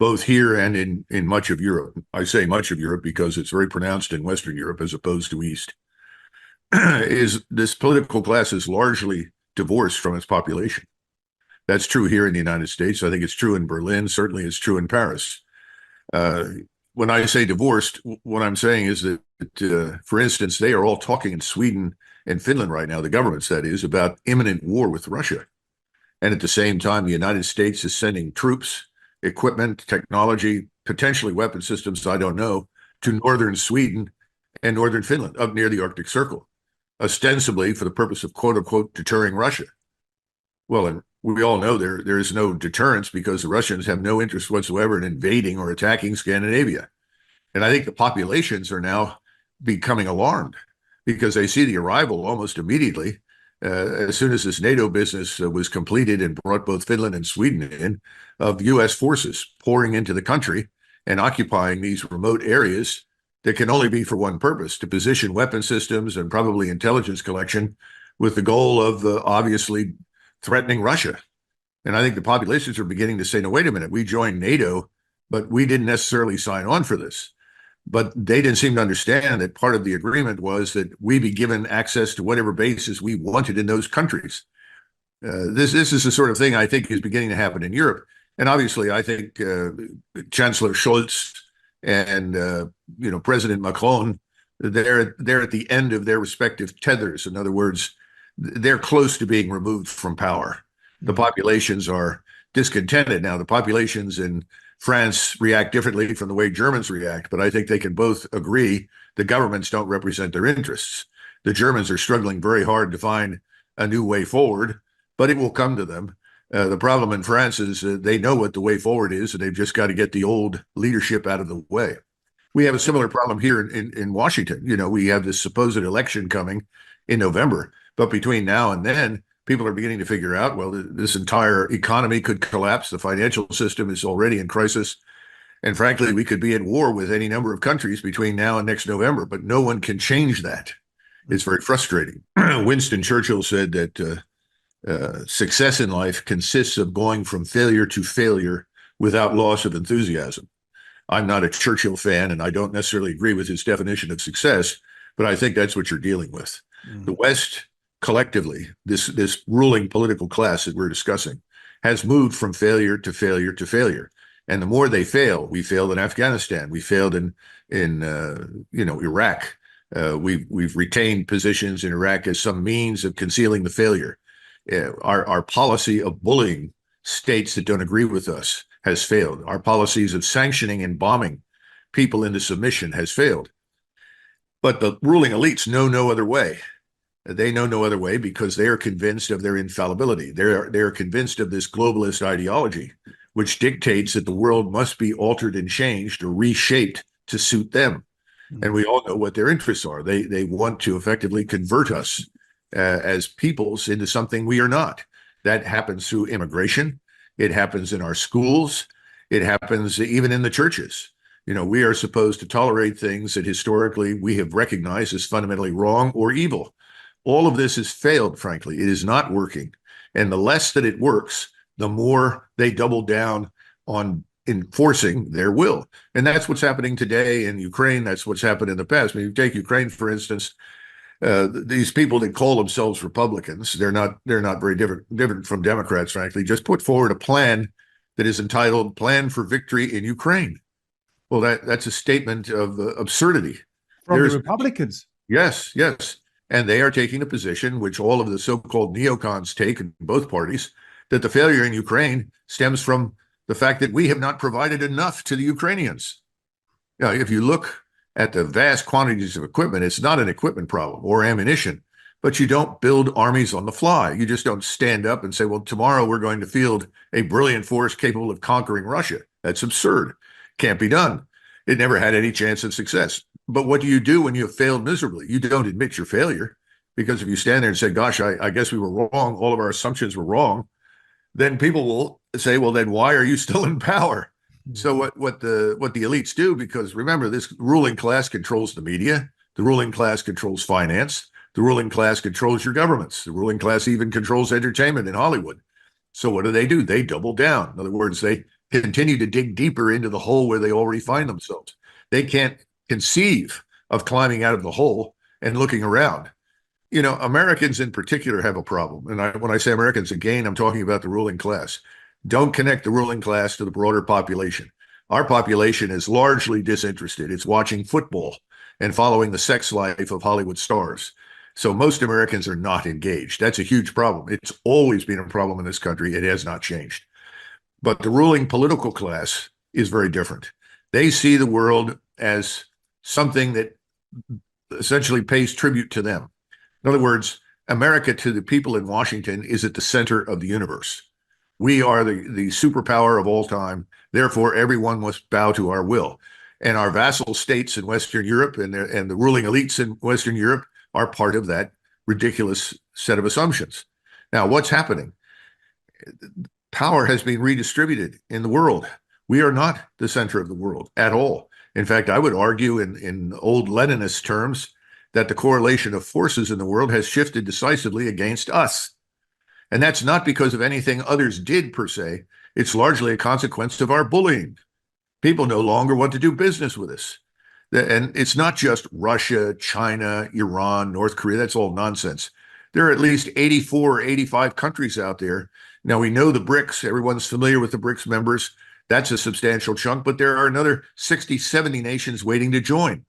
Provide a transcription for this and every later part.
both here and in much of Europe. I say much of Europe because it's very pronounced in Western Europe as opposed to East, is this political class is largely divorced from its population. That's true here in the United States. I think it's true in Berlin. Certainly it's true in Paris. Uh, when I say divorced, what I'm saying is that, for instance, they are all talking in Sweden and Finland right now, the governments, that is, about imminent war with Russia. And at the same time, the United States is sending troops, equipment, technology, potentially weapon systems, I don't know, to northern Sweden and northern Finland, up near the Arctic Circle, ostensibly for the purpose of, quote unquote, deterring Russia. Well, and we all know there is no deterrence because the Russians have no interest whatsoever in invading or attacking Scandinavia. And I think the populations are now becoming alarmed because they see the arrival almost immediately, as soon as this NATO business was completed and brought both Finland and Sweden in, of U.S. forces pouring into the country and occupying these remote areas that can only be for one purpose, to position weapon systems and probably intelligence collection with the goal of obviously threatening Russia. And I think the populations are beginning to say, no, wait a minute, we joined NATO, but we didn't necessarily sign on for this. But they didn't seem to understand that part of the agreement was that we be given access to whatever bases we wanted in those countries. This is the sort of thing I think is beginning to happen in Europe. And obviously, I think Chancellor Scholz and President Macron, they're at the end of their respective tethers. In other words, they're close to being removed from power. The populations are discontented. Now, the populations in France react differently from the way Germans react, but I think they can both agree the governments don't represent their interests. The Germans are struggling very hard to find a new way forward, but it will come to them. The problem in France is they know what the way forward is, and they've just got to get the old leadership out of the way. We have a similar problem here in Washington. We have this supposed election coming in November, but between now and then, people are beginning to figure out, well, this entire economy could collapse. The financial system is already in crisis. And frankly, we could be at war with any number of countries between now and next November, but no one can change that. It's very frustrating. Winston Churchill said that success in life consists of going from failure to failure without loss of enthusiasm. I'm not a Churchill fan, and I don't necessarily agree with his definition of success, but I think that's what you're dealing with. The West, collectively, this ruling political class that we're discussing, has moved from failure to failure to failure. And the more they fail, we failed in Afghanistan, we failed in Iraq. We've retained positions in Iraq as some means of concealing the failure. Our policy of bullying states that don't agree with us has failed. Our policies of sanctioning and bombing people into submission has failed. But the ruling elites know no other way. They know no other way because they are convinced of their infallibility. They're convinced of this globalist ideology, which dictates that the world must be altered and changed or reshaped to suit them. And we all know what their interests are. They want to effectively convert us as peoples into something we are not. That happens through immigration. It happens in our schools. It happens even in the churches. We are supposed to tolerate things that historically we have recognized as fundamentally wrong or evil. All of this has failed, frankly. It is not working. And the less that it works, the more they double down on enforcing their will. And that's what's happening today in Ukraine. That's what's happened in the past. I mean, you take Ukraine, for instance, these people that call themselves Republicans, they're not very different from Democrats, frankly, just put forward a plan that is entitled Plan for Victory in Ukraine. Well, that's a statement of absurdity. From the Republicans. Yes. And they are taking a position, which all of the so-called neocons take in both parties, that the failure in Ukraine stems from the fact that we have not provided enough to the Ukrainians. If you look at the vast quantities of equipment, it's not an equipment problem or ammunition, but you don't build armies on the fly. You just don't stand up and say, well, tomorrow we're going to field a brilliant force capable of conquering Russia. That's absurd. Can't be done. It never had any chance of success. But what do you do when you have failed miserably? You don't admit your failure, because if you stand there and say, gosh, I guess we were wrong, all of our assumptions were wrong, then people will say, well, then why are you still in power? So what the elites do, because remember, this ruling class controls the media, the ruling class controls finance, the ruling class controls your governments, the ruling class even controls entertainment in Hollywood. So what do? They double down. In other words, they continue to dig deeper into the hole where they already find themselves. They can't conceive of climbing out of the hole and looking around. You know, Americans in particular have a problem. And when I say Americans, again, I'm talking about the ruling class. Don't connect the ruling class to the broader population. Our population is largely disinterested. It's watching football and following the sex life of Hollywood stars. So most Americans are not engaged. That's a huge problem. It's always been a problem in this country. It has not changed. But the ruling political class is very different. They see the world as something that essentially pays tribute to them. In other words, America to the people in Washington is at the center of the universe. We are the superpower of all time. Therefore, everyone must bow to our will. And our vassal states in Western Europe and the ruling elites in Western Europe are part of that ridiculous set of assumptions. Now, what's happening? Power has been redistributed in the world. We are not the center of the world at all. In fact, I would argue in old Leninist terms that the correlation of forces in the world has shifted decisively against us. And that's not because of anything others did per se. It's largely a consequence of our bullying. People no longer want to do business with us. And it's not just Russia, China, Iran, North Korea. That's all nonsense. There are at least 84 or 85 countries out there. Now, we know the BRICS. Everyone's familiar with the BRICS members. That's a substantial chunk, but there are another 60, 70 nations waiting to join.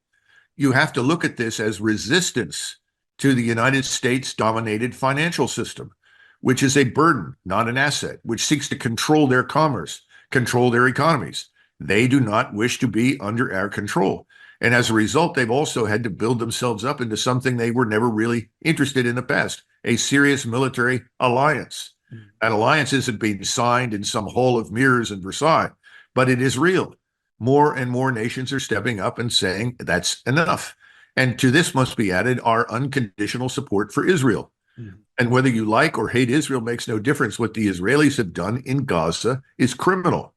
You have to look at this as resistance to the United States-dominated financial system, which is a burden, not an asset, which seeks to control their commerce, control their economies. They do not wish to be under our control. And as a result, they've also had to build themselves up into something they were never really interested in the past, a serious military alliance. That alliance isn't being signed in some hall of mirrors in Versailles, but it is real. More and more nations are stepping up and saying that's enough. And to this must be added our unconditional support for Israel. And whether you like or hate Israel makes no difference. What the Israelis have done in Gaza is criminal.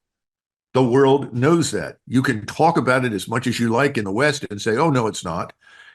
The world knows that. You can talk about it as much as you like in the West and say, oh, no, it's not.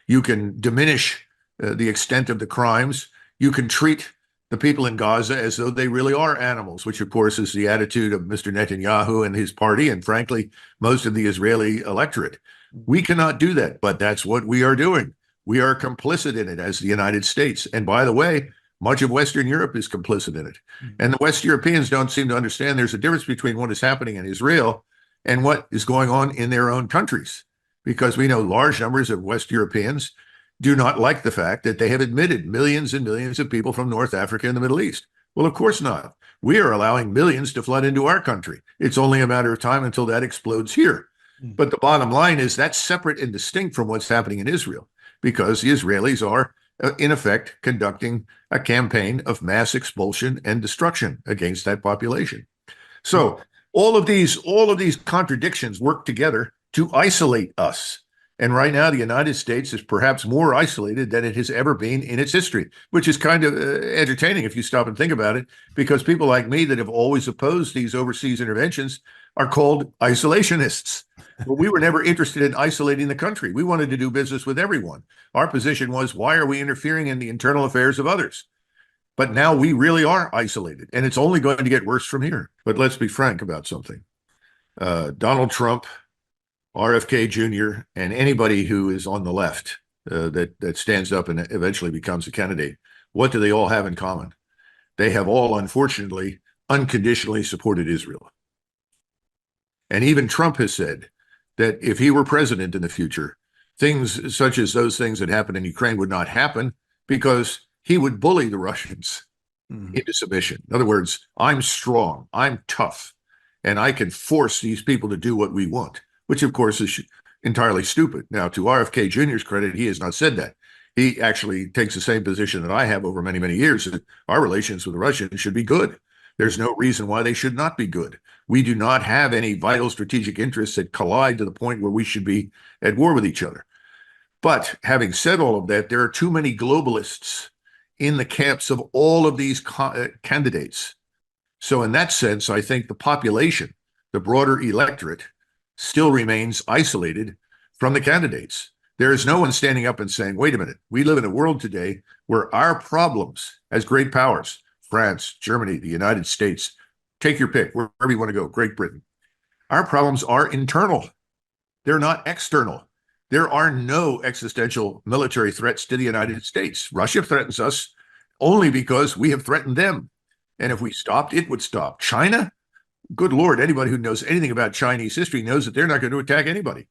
You can diminish the extent of the crimes. You can treat the people in Gaza as though they really are animals, which, of course, is the attitude of Mr. Netanyahu and his party, and frankly, most of the Israeli electorate. We cannot do that, but that's what we are doing. We are complicit in it as the United States. And by the way, much of Western Europe is complicit in it. And the West Europeans don't seem to understand there's a difference between what is happening in Israel and what is going on in their own countries, because we know large numbers of West Europeans do not like the fact that they have admitted millions and millions of people from North Africa and the Middle East. Well, of course not. We are allowing millions to flood into our country. It's only a matter of time until that explodes here. But the bottom line is that's separate and distinct from what's happening in Israel, because the Israelis are, in effect, conducting a campaign of mass expulsion and destruction against that population. So all of these contradictions work together to isolate us. And right now, the United States is perhaps more isolated than it has ever been in its history, which is kind of entertaining if you stop and think about it, because people like me that have always opposed these overseas interventions are called isolationists. But we were never interested in isolating the country. We wanted to do business with everyone. Our position was, why are we interfering in the internal affairs of others? But now we really are isolated, and it's only going to get worse from here. But let's be frank about something. Donald Trump, RFK Jr., and anybody who is on the left that stands up and eventually becomes a candidate, what do they all have in common? They have all, unfortunately, unconditionally supported Israel. And even Trump has said that if he were president in the future, things such as those things that happened in Ukraine would not happen because he would bully the Russians into submission. In other words, I'm strong, I'm tough, and I can force these people to do what we want, which of course is entirely stupid. Now, to RFK Jr.'s credit, he has not said that. He actually takes the same position that I have over many, many years, that our relations with the Russians should be good. There's no reason why they should not be good. We do not have any vital strategic interests that collide to the point where we should be at war with each other. But having said all of that, there are too many globalists in the camps of all of these candidates. So in that sense, I think the population, the broader electorate, still remains isolated from the candidates. There is no one standing up and saying, wait a minute, we live in a world today where our problems as great powers, France, Germany, the United States, take your pick, wherever you want to go, Great Britain, Our problems are internal. They're not external. There are no existential military threats to the United States. Russia threatens us only because we have threatened them. And if we stopped, it would stop. China, good Lord, anybody who knows anything about Chinese history knows that they're not going to attack anybody.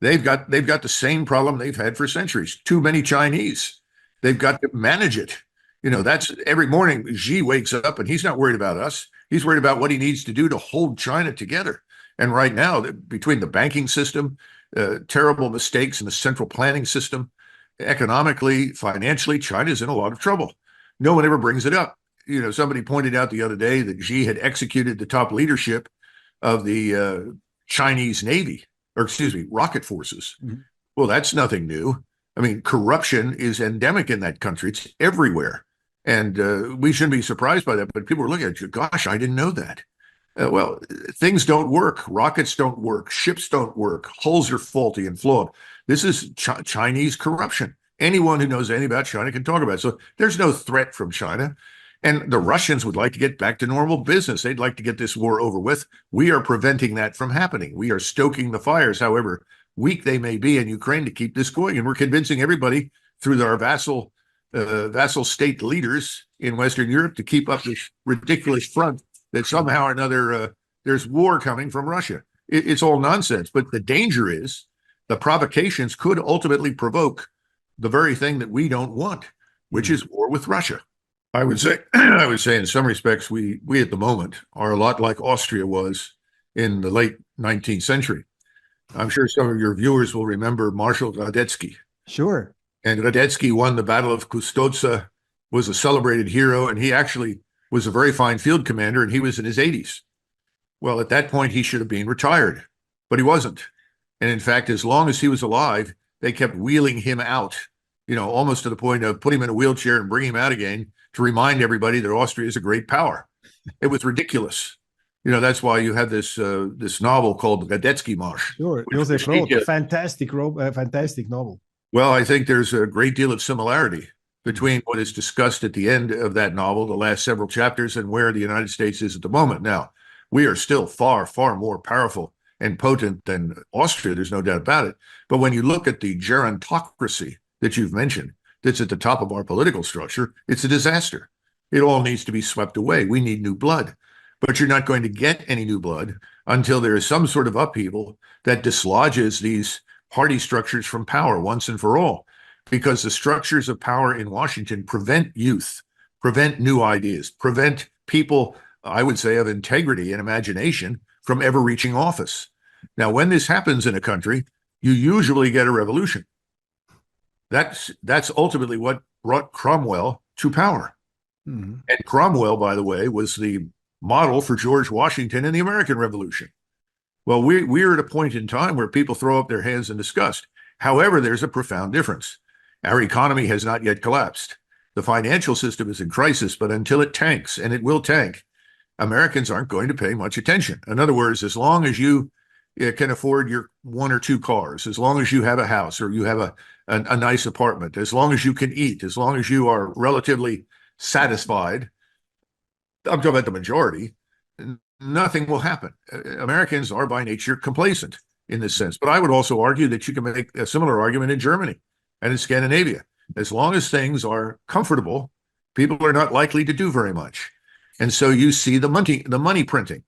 They've got the same problem they've had for centuries. Too many Chinese. They've got to manage it. That's every morning Xi wakes up and he's not worried about us. He's worried about what he needs to do to hold China together. And right now, between the banking system, terrible mistakes in the central planning system, economically, financially, China's in a lot of trouble. No one ever brings it up. Somebody pointed out the other day that Xi had executed the top leadership of the Chinese Navy, or excuse me, rocket forces. Mm-hmm. Well, that's nothing new. I mean, corruption is endemic in that country. It's everywhere. And we shouldn't be surprised by that. But people are looking at you, gosh, I didn't know that. Well, things don't work. Rockets don't work. Ships don't work. Hulls are faulty and flawed. This is Chinese corruption. Anyone who knows anything about China can talk about it. So there's no threat from China. And the Russians would like to get back to normal business. They'd like to get this war over with. We are preventing that from happening. We are stoking the fires, however weak they may be in Ukraine, to keep this going. And we're convincing everybody through our vassal state leaders in Western Europe to keep up this ridiculous front that somehow or another there's war coming from Russia. It's all nonsense. But the danger is the provocations could ultimately provoke the very thing that we don't want, which is war with Russia. I would say in some respects, we at the moment are a lot like Austria was in the late 19th century. I'm sure some of your viewers will remember Marshal Radetzky. Sure. And Radetzky won the Battle of Kustodza, was a celebrated hero, and he actually was a very fine field commander, and he was in his 80s. Well, at that point, he should have been retired, but he wasn't. And in fact, as long as he was alive, they kept wheeling him out, almost to the point of putting him in a wheelchair and bringing him out again to remind everybody that Austria is a great power. It was ridiculous. That's why you have this novel called Radetzky Marsh. Sure, Joseph wrote a fantastic novel. Well, I think there's a great deal of similarity between what is discussed at the end of that novel, the last several chapters, and where the United States is at the moment. Now, we are still far, far more powerful and potent than Austria. There's no doubt about it. But when you look at the gerontocracy that you've mentioned, that's at the top of our political structure, it's a disaster. It all needs to be swept away. We need new blood. But you're not going to get any new blood until there is some sort of upheaval that dislodges these party structures from power once and for all. Because the structures of power in Washington prevent youth, prevent new ideas, prevent people, I would say, of integrity and imagination from ever reaching office. Now, when this happens in a country, you usually get a revolution. That's ultimately what brought Cromwell to power. Mm-hmm. And Cromwell, by the way, was the model for George Washington in the American Revolution. Well, we're at a point in time where people throw up their hands in disgust. However, there's a profound difference. Our economy has not yet collapsed. The financial system is in crisis, but until it tanks, and it will tank, Americans aren't going to pay much attention. In other words, as long as you can afford your one or two cars, as long as you have a house or you have a nice apartment, as long as you can eat, as long as you are relatively satisfied, I'm talking about the majority, nothing will happen. Americans are by nature complacent in this sense. But I would also argue that you can make a similar argument in Germany and in Scandinavia. As long as things are comfortable, people are not likely to do very much. And so you see the money printing,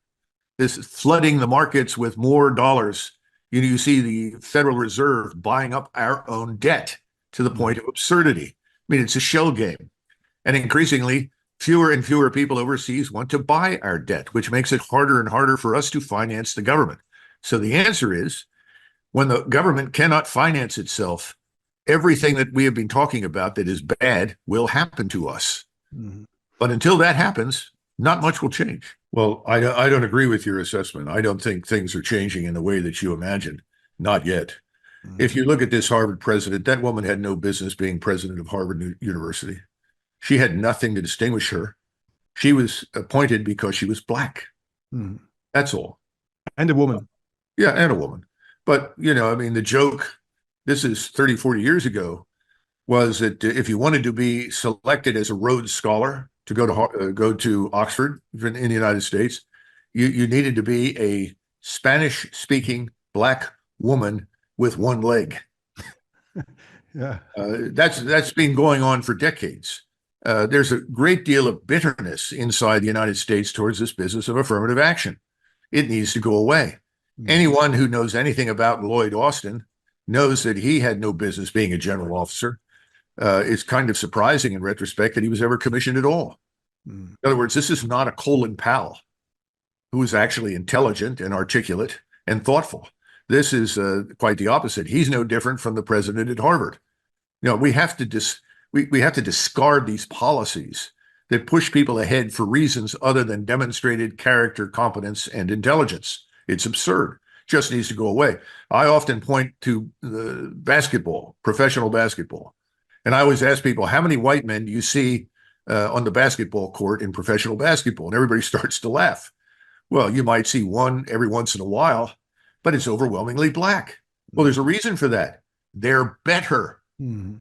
this flooding the markets with more dollars. You see the Federal Reserve buying up our own debt to the point of absurdity. I mean, it's a shell game. And increasingly, fewer and fewer people overseas want to buy our debt, which makes it harder and harder for us to finance the government. So the answer is, when the government cannot finance itself, everything that we have been talking about that is bad will happen to us. Mm-hmm. But until that happens, not much will change. Well, I don't agree with your assessment. I don't think things are changing in the way that you imagined. Not yet. Mm-hmm. If you look at this Harvard president, that woman had no business being president of Harvard University. She had nothing to distinguish her. She was appointed because she was black. Mm-hmm. That's all. And a woman. Yeah, and a woman. But, the joke, this is 30, 40 years ago, was that if you wanted to be selected as a Rhodes Scholar to go to Oxford in the United States, you needed to be a Spanish-speaking black woman with one leg. Yeah. That's been going on for decades. There's a great deal of bitterness inside the United States towards this business of affirmative action. It needs to go away. Anyone who knows anything about Lloyd Austin knows that he had no business being a general officer. It's kind of surprising in retrospect that he was ever commissioned at all. In other words, this is not a Colin Powell who is actually intelligent and articulate and thoughtful. This is quite the opposite. He's no different from the president at Harvard. We have to we have to discard these policies that push people ahead for reasons other than demonstrated character, competence, and intelligence. It's absurd. Just needs to go away. I often point to the basketball, professional basketball. And I always ask people, how many white men do you see on the basketball court in professional basketball? And everybody starts to laugh. Well, you might see one every once in a while, but it's overwhelmingly black. Well, there's a reason for that. They're better. Mm-hmm.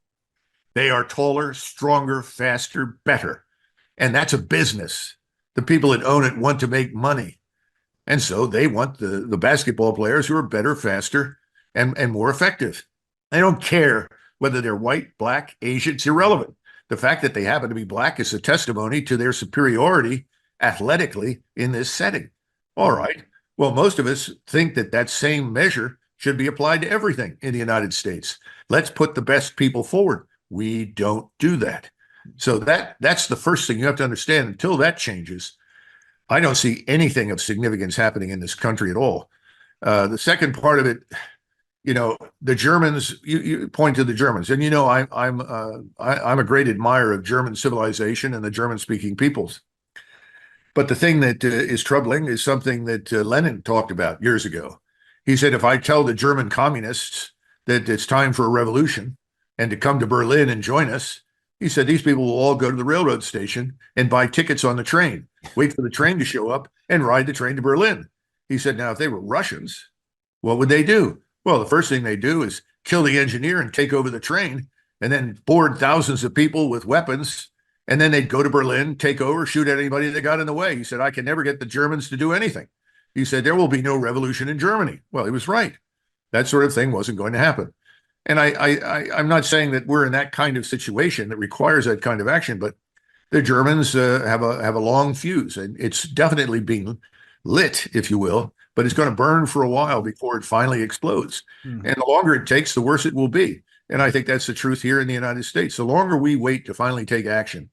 They are taller, stronger, faster, better. And that's a business. The people that own it want to make money. And so they want the basketball players who are better, faster, and more effective. They don't care whether they're white, black, Asian. It's irrelevant. The fact that they happen to be black is a testimony to their superiority athletically in this setting. All right. Well, most of us think that that same measure should be applied to everything in the United States. Let's put the best people forward. We don't do that. So that's the first thing you have to understand. Until that changes, I don't see anything of significance happening in this country at all. The second part of it, the Germans. You point to the Germans, and I'm a great admirer of German civilization and the German-speaking peoples. But the thing that is troubling is something that Lenin talked about years ago. He said, if I tell the German communists that it's time for a revolution and to come to Berlin and join us, he said, these people will all go to the railroad station and buy tickets on the train, wait for the train to show up and ride the train to Berlin. He said, now, if they were Russians, what would they do? Well, the first thing they do is kill the engineer and take over the train and then board thousands of people with weapons. And then they'd go to Berlin, take over, shoot at anybody that got in the way. He said, I can never get the Germans to do anything. He said, there will be no revolution in Germany. Well, he was right. That sort of thing wasn't going to happen. And I'm not saying that we're in that kind of situation that requires that kind of action, but the Germans have a long fuse, and it's definitely being lit, if you will, but it's going to burn for a while before it finally explodes. Mm-hmm. And the longer it takes, the worse it will be. And I think that's the truth here in the United States. The longer we wait to finally take action,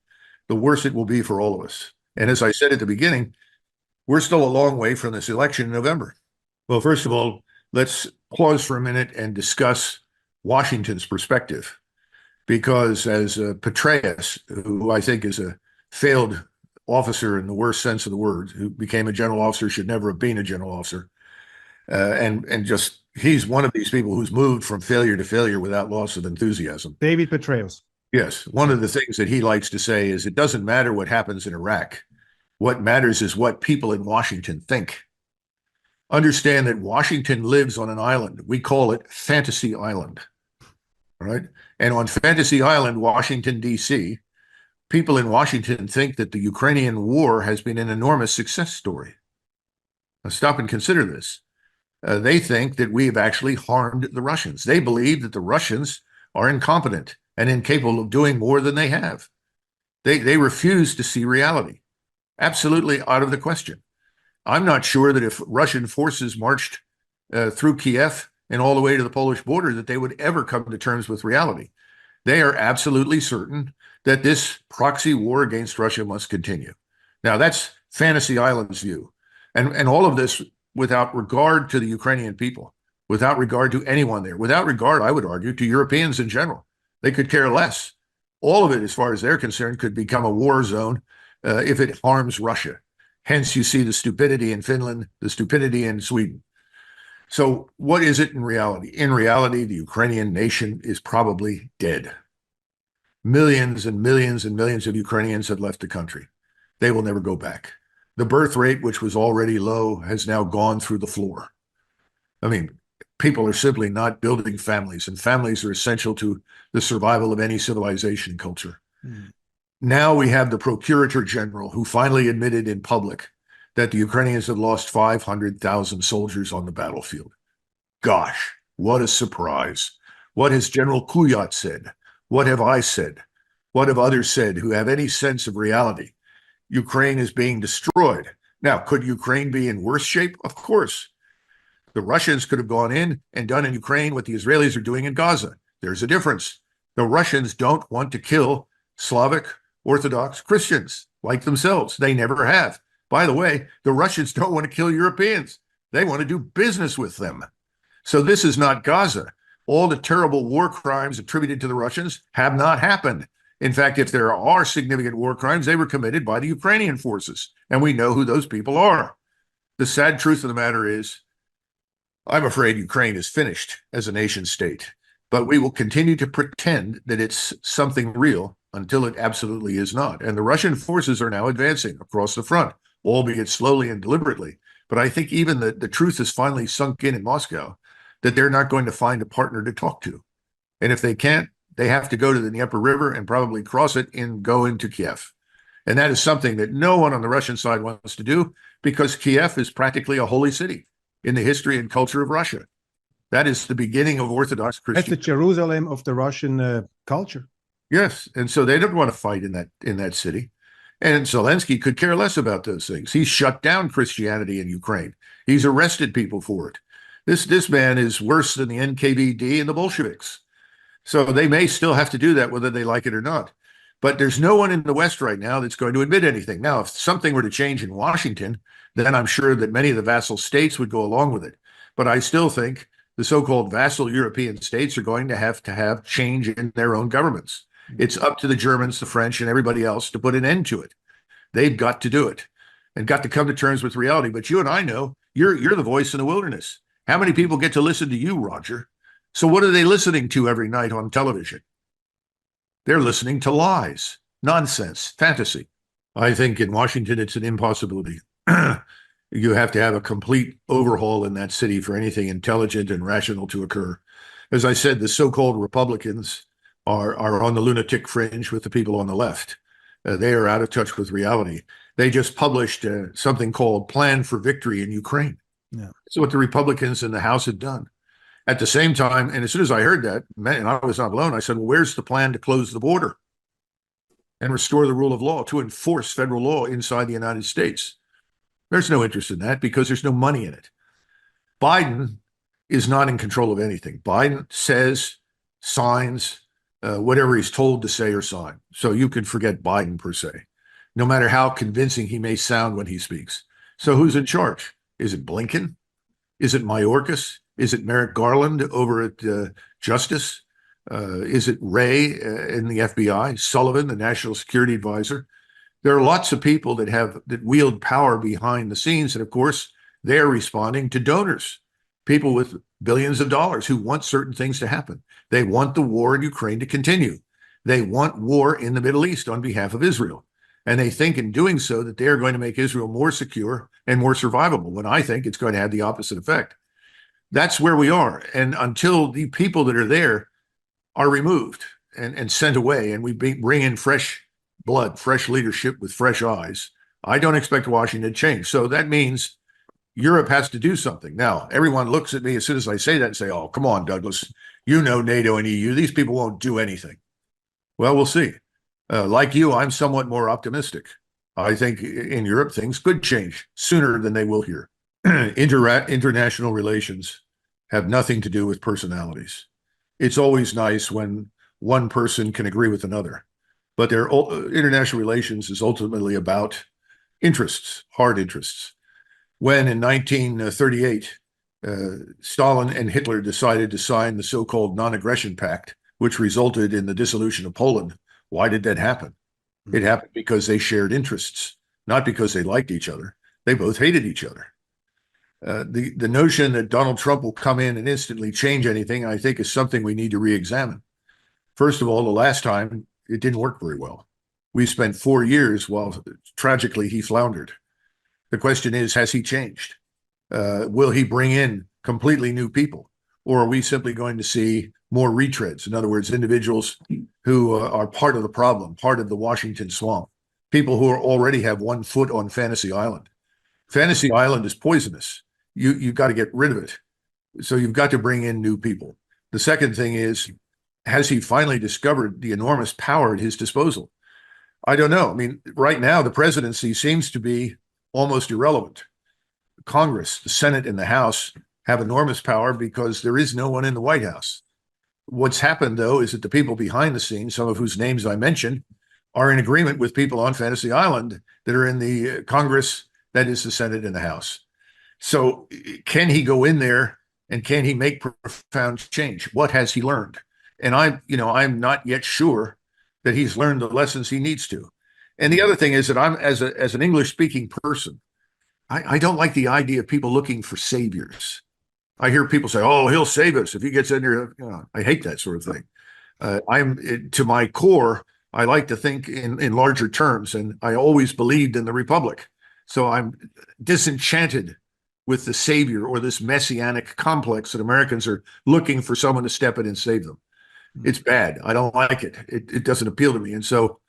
the worse it will be for all of us. And as I said at the beginning, we're still a long way from this election in November. Well, first of all, let's pause for a minute and discuss Washington's perspective, because as Petraeus, who I think is a failed officer in the worst sense of the word, who became a general officer, should never have been a general officer, and just he's one of these people who's moved from failure to failure without loss of enthusiasm. David Petraeus. Yes, one of the things that he likes to say is it doesn't matter what happens in Iraq. What matters is what people in Washington think. Understand that Washington lives on an island. We call it Fantasy Island. All right. And on Fantasy Island, Washington, D.C., people in Washington think that the Ukrainian war has been an enormous success story. Now, stop and consider this. They think that we have actually harmed the Russians. They believe that the Russians are incompetent and incapable of doing more than they have. They refuse to see reality. Absolutely out of the question. I'm not sure that if Russian forces marched through Kiev and all the way to the Polish border, that they would ever come to terms with reality. They are absolutely certain that this proxy war against Russia must continue. Now, that's Fantasy Island's view. And all of this without regard to the Ukrainian people, without regard to anyone there, without regard, I would argue, to Europeans in general. They could care less. All of it, as far as they're concerned, could become a war zone if it harms Russia. Hence, you see the stupidity in Finland, the stupidity in Sweden. So what is it in reality? In reality, the Ukrainian nation is probably dead. Millions and millions and millions of Ukrainians have left the country. They will never go back. The birth rate, which was already low, has now gone through the floor. I mean, people are simply not building families, and families are essential to the survival of any civilization culture. Mm. Now we have the Procurator General, who finally admitted in public that the Ukrainians had lost 500,000 soldiers on the battlefield. Gosh, what a surprise. What has General Kuyat said? What have I said? What have others said who have any sense of reality? Ukraine is being destroyed. Now, could Ukraine be in worse shape? Of course. The Russians could have gone in and done in Ukraine what the Israelis are doing in Gaza. There's a difference. The Russians don't want to kill Slavic Orthodox Christians like themselves. They never have. By the way, the Russians don't want to kill Europeans. They want to do business with them. So this is not Gaza. All the terrible war crimes attributed to the Russians have not happened. In fact, if there are significant war crimes, they were committed by the Ukrainian forces, and we know who those people are. The sad truth of the matter is, I'm afraid Ukraine is finished as a nation state, but we will continue to pretend that it's something real until it absolutely is not. And the Russian forces are now advancing across the front, albeit slowly and deliberately. But I think even the truth has finally sunk in Moscow that they're not going to find a partner to talk to. And if they can't, they have to go to the Dnieper River and probably cross it and go into Kiev. And that is something that no one on the Russian side wants to do because Kiev is practically a holy city in the history and culture of Russia. That is the beginning of Orthodox That's Christianity. the Jerusalem of the Russian culture. Yes, and so they don't want to fight in that city. And Zelensky could care less about those things. He's shut down Christianity in Ukraine. He's arrested people for it. This man is worse than the NKVD and the Bolsheviks. So they may still have to do that whether they like it or not. But there's no one in the West right now that's going to admit anything. Now, if something were to change in Washington, then I'm sure that many of the vassal states would go along with it. But I still think the so-called vassal European states are going to have change in their own governments. It's up to the Germans, the French, and everybody else to put an end to it. They've got to do it and got to come to terms with reality. But you and I know you're the voice in the wilderness. How many people get to listen to you, Roger? So what are they listening to every night on television? They're listening to lies, nonsense, fantasy. I think in Washington, it's an impossibility. You have to have a complete overhaul in that city for anything intelligent and rational to occur. As I said, the so-called Republicans are on the lunatic fringe with the people on the left. They are out of touch with reality. They just published something called Plan for Victory in Ukraine. Yeah. So what the Republicans in the House had done. At the same time, and as soon as I heard that, and I was not alone, I said, well, where's the plan to close the border and restore the rule of law, to enforce federal law inside the United States? There's no interest in that because there's no money in it. Biden is not in control of anything. Biden says, signs, whatever he's told to say or sign. So you can forget Biden per se, no matter how convincing he may sound when he speaks. So who's in charge? Is it Blinken? Is it Mayorkas? Is it Merrick Garland over at Justice? Is it Wray in the FBI? Sullivan, the National Security Advisor? There are lots of people that wield power behind the scenes. And of course, they're responding to donors, people with billions of dollars who want certain things to happen. They want the war in Ukraine to continue. They want war in the Middle East on behalf of Israel. And they think in doing so that they are going to make Israel more secure and more survivable, when I think it's going to have the opposite effect. That's where we are. And until the people that are there are removed and sent away, and we bring in fresh blood, fresh leadership with fresh eyes, I don't expect Washington to change. So that means Europe has to do something. Now, everyone looks at me as soon as I say that and say, oh, come on, Douglas, you know NATO and EU. These people won't do anything. Well, we'll see. Like you, I'm somewhat more optimistic. I think in Europe, things could change sooner than they will here. International relations have nothing to do with personalities. It's always nice when one person can agree with another, but international relations is ultimately about interests, hard interests. When in 1938, Stalin and Hitler decided to sign the so-called non-aggression pact, which resulted in the dissolution of Poland, why did that happen? It happened because they shared interests, not because they liked each other. They both hated each other. The notion that Donald Trump will come in and instantly change anything, I think, is something we need to re-examine. First of all, the last time, it didn't work very well. We spent 4 years while tragically he floundered. The question is, has he changed? Will he bring in completely new people? Or are we simply going to see more retreads? In other words, individuals who are part of the problem, part of the Washington swamp, people who already have one foot on Fantasy Island, Fantasy Island is poisonous. You've got to get rid of it. So you've got to bring in new people. The second thing is, has he finally discovered the enormous power at his disposal? I don't know. I mean, right now, the presidency seems to be almost irrelevant. Congress, the Senate, and the House have enormous power because there is no one in the White House. What's happened, though, is that the people behind the scenes, some of whose names I mentioned, are in agreement with people on Fantasy Island that are in the Congress, that is the Senate and the House. So can he go in there and can he make profound change? What has he learned? And I'm not yet sure that he's learned the lessons he needs to. And the other thing is that I'm, as an English speaking person, I don't like the idea of people looking for saviors. I hear people say, "Oh, he'll save us if he gets in there." I hate that sort of thing. To my core, I like to think in larger terms, and I always believed in the Republic. So I'm disenchanted with the savior or this messianic complex that Americans are looking for someone to step in and save them. It's bad. I don't like it. It doesn't appeal to me. And so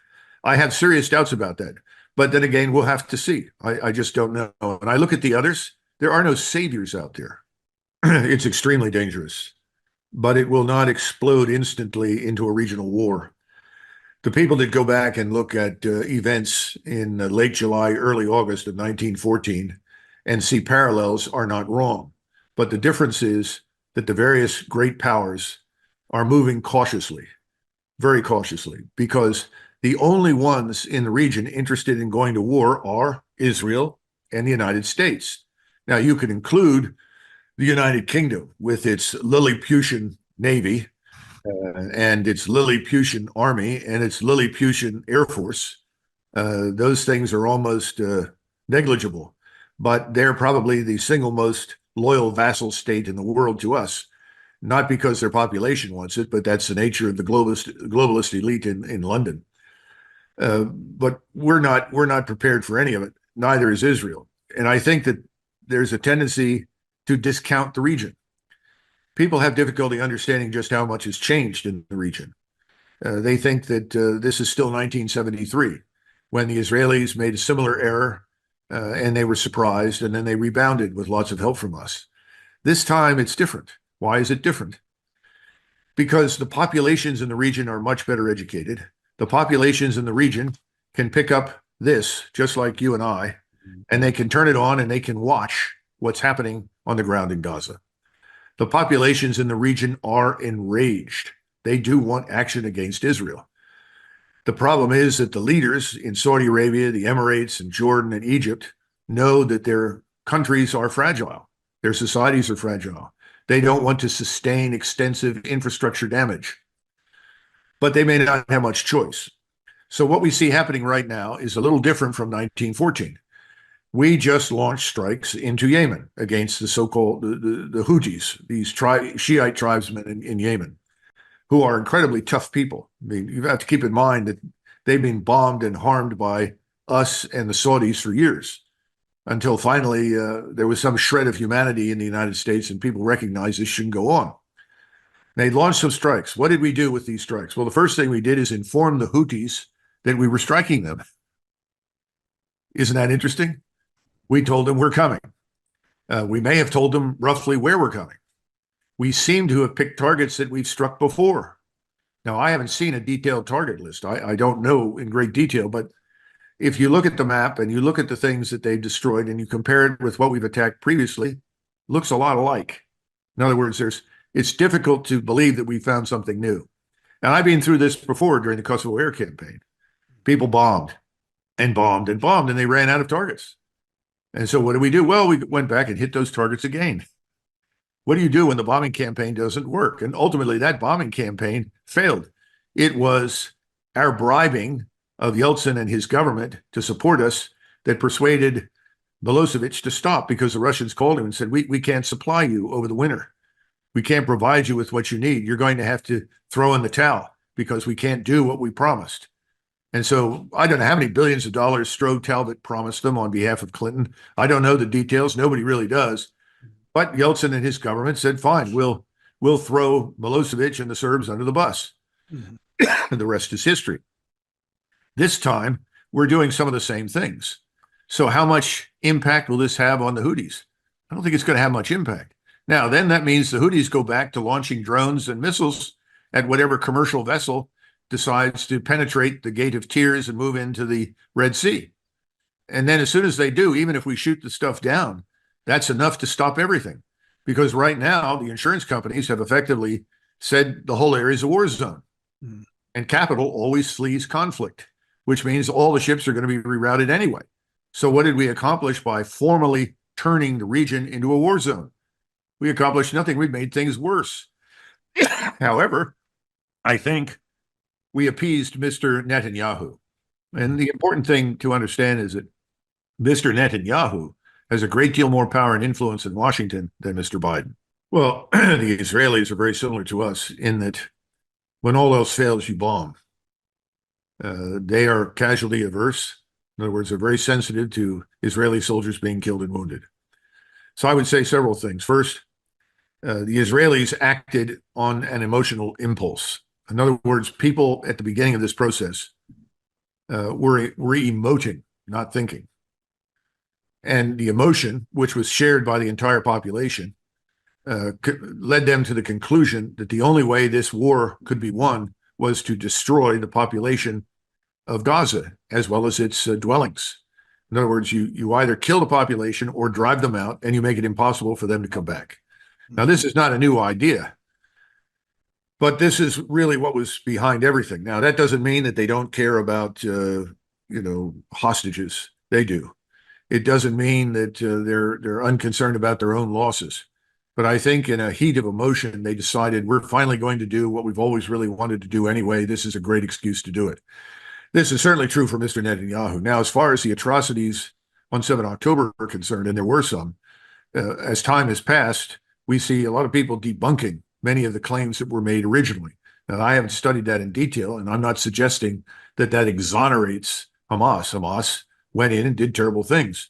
I have serious doubts about that. But then again, we'll have to see. I just don't know. And I look at the others, there are no saviors out there. It's extremely dangerous, but it will not explode instantly into a regional war. The people that go back and look at events in late July, early August of 1914 and see parallels are not wrong. But the difference is that the various great powers are moving cautiously, very cautiously, because the only ones in the region interested in going to war are Israel and the United States. Now, you could include the United Kingdom with its Lilliputian Navy and its Lilliputian Army and its Lilliputian Air Force. Those things are almost negligible, but they're probably the single most loyal vassal state in the world to us, not because their population wants it, but that's the nature of the globalist elite in London. But we're not prepared for any of it. Neither is Israel. And I think that there's a tendency to discount the region. People have difficulty understanding just how much has changed in the region. They think that this is still 1973, when the Israelis made a similar error and they were surprised, and then they rebounded with lots of help from us. This time it's different. Why is it different? Because the populations in the region are much better educated. The populations in the region can pick up this, just like you and I, and they can turn it on and they can watch what's happening on the ground in Gaza. The populations in the region are enraged. They do want action against Israel. The problem is that the leaders in Saudi Arabia, the Emirates, and Jordan and Egypt know that their countries are fragile. Their societies are fragile. They don't want to sustain extensive infrastructure damage, but they may not have much choice. So what we see happening right now is a little different from 1914. We just launched strikes into Yemen against the so-called the Houthis, these Shiite tribesmen in Yemen, who are incredibly tough people. I mean, you have to keep in mind that they've been bombed and harmed by us and the Saudis for years, until finally there was some shred of humanity in the United States and people recognized this shouldn't go on. They launched some strikes. What did we do with these strikes? Well, the first thing we did is inform the Houthis that we were striking them. Isn't that interesting? We told them we're coming. We may have told them roughly where we're coming. We seem to have picked targets that we've struck before. Now, I haven't seen a detailed target list. I don't know in great detail, but if you look at the map and you look at the things that they've destroyed and you compare it with what we've attacked previously, looks a lot alike. In other words, it's difficult to believe that we found something new. And I've been through this before during the Kosovo air campaign. People bombed and bombed and bombed, and they ran out of targets. And so what did we do? Well, we went back and hit those targets again. What do you do when the bombing campaign doesn't work? And ultimately, that bombing campaign failed. It was our bribing of Yeltsin and his government to support us that persuaded Milosevic to stop, because the Russians called him and said, we can't supply you over the winter. We can't provide you with what you need. You're going to have to throw in the towel because we can't do what we promised. And so I don't know how many billions of dollars Stroh Talbot promised them on behalf of Clinton. I don't know the details. Nobody really does. But Yeltsin and his government said, fine, we'll throw Milosevic and the Serbs under the bus. Mm-hmm. And the rest is history. This time, we're doing some of the same things. So how much impact will this have on the Houthis? I don't think it's going to have much impact. Now, then that means the Houthis go back to launching drones and missiles at whatever commercial vessel decides to penetrate the Gate of Tears and move into the Red Sea. And then as soon as they do, even if we shoot the stuff down, that's enough to stop everything. Because right now, the insurance companies have effectively said the whole area is a war zone. Mm. And capital always flees conflict, which means all the ships are going to be rerouted anyway. So what did we accomplish by formally turning the region into a war zone? We accomplished nothing. We made things worse. However, I think we appeased Mr. Netanyahu. And the important thing to understand is that Mr. Netanyahu has a great deal more power and influence in Washington than Mr. Biden. Well, the Israelis are very similar to us in that when all else fails, you bomb. They are casualty averse. In other words, they're very sensitive to Israeli soldiers being killed and wounded. So I would say several things. First, the Israelis acted on an emotional impulse. In other words, people at the beginning of this process were emoting, not thinking. And the emotion, which was shared by the entire population, led them to the conclusion that the only way this war could be won was to destroy the population of Gaza, as well as its dwellings. In other words, you either kill the population or drive them out, and you make it impossible for them to come back. Now, this is not a new idea, but this is really what was behind everything. Now, that doesn't mean that they don't care about, hostages. They do. It doesn't mean that they're unconcerned about their own losses. But I think in a heat of emotion, they decided we're finally going to do what we've always really wanted to do anyway. This is a great excuse to do it. This is certainly true for Mr. Netanyahu. Now, as far as the atrocities on 7 October are concerned, and there were some, as time has passed, we see a lot of people debunking many of the claims that were made originally. Now, I haven't studied that in detail, and I'm not suggesting that that exonerates Hamas. Hamas went in and did terrible things.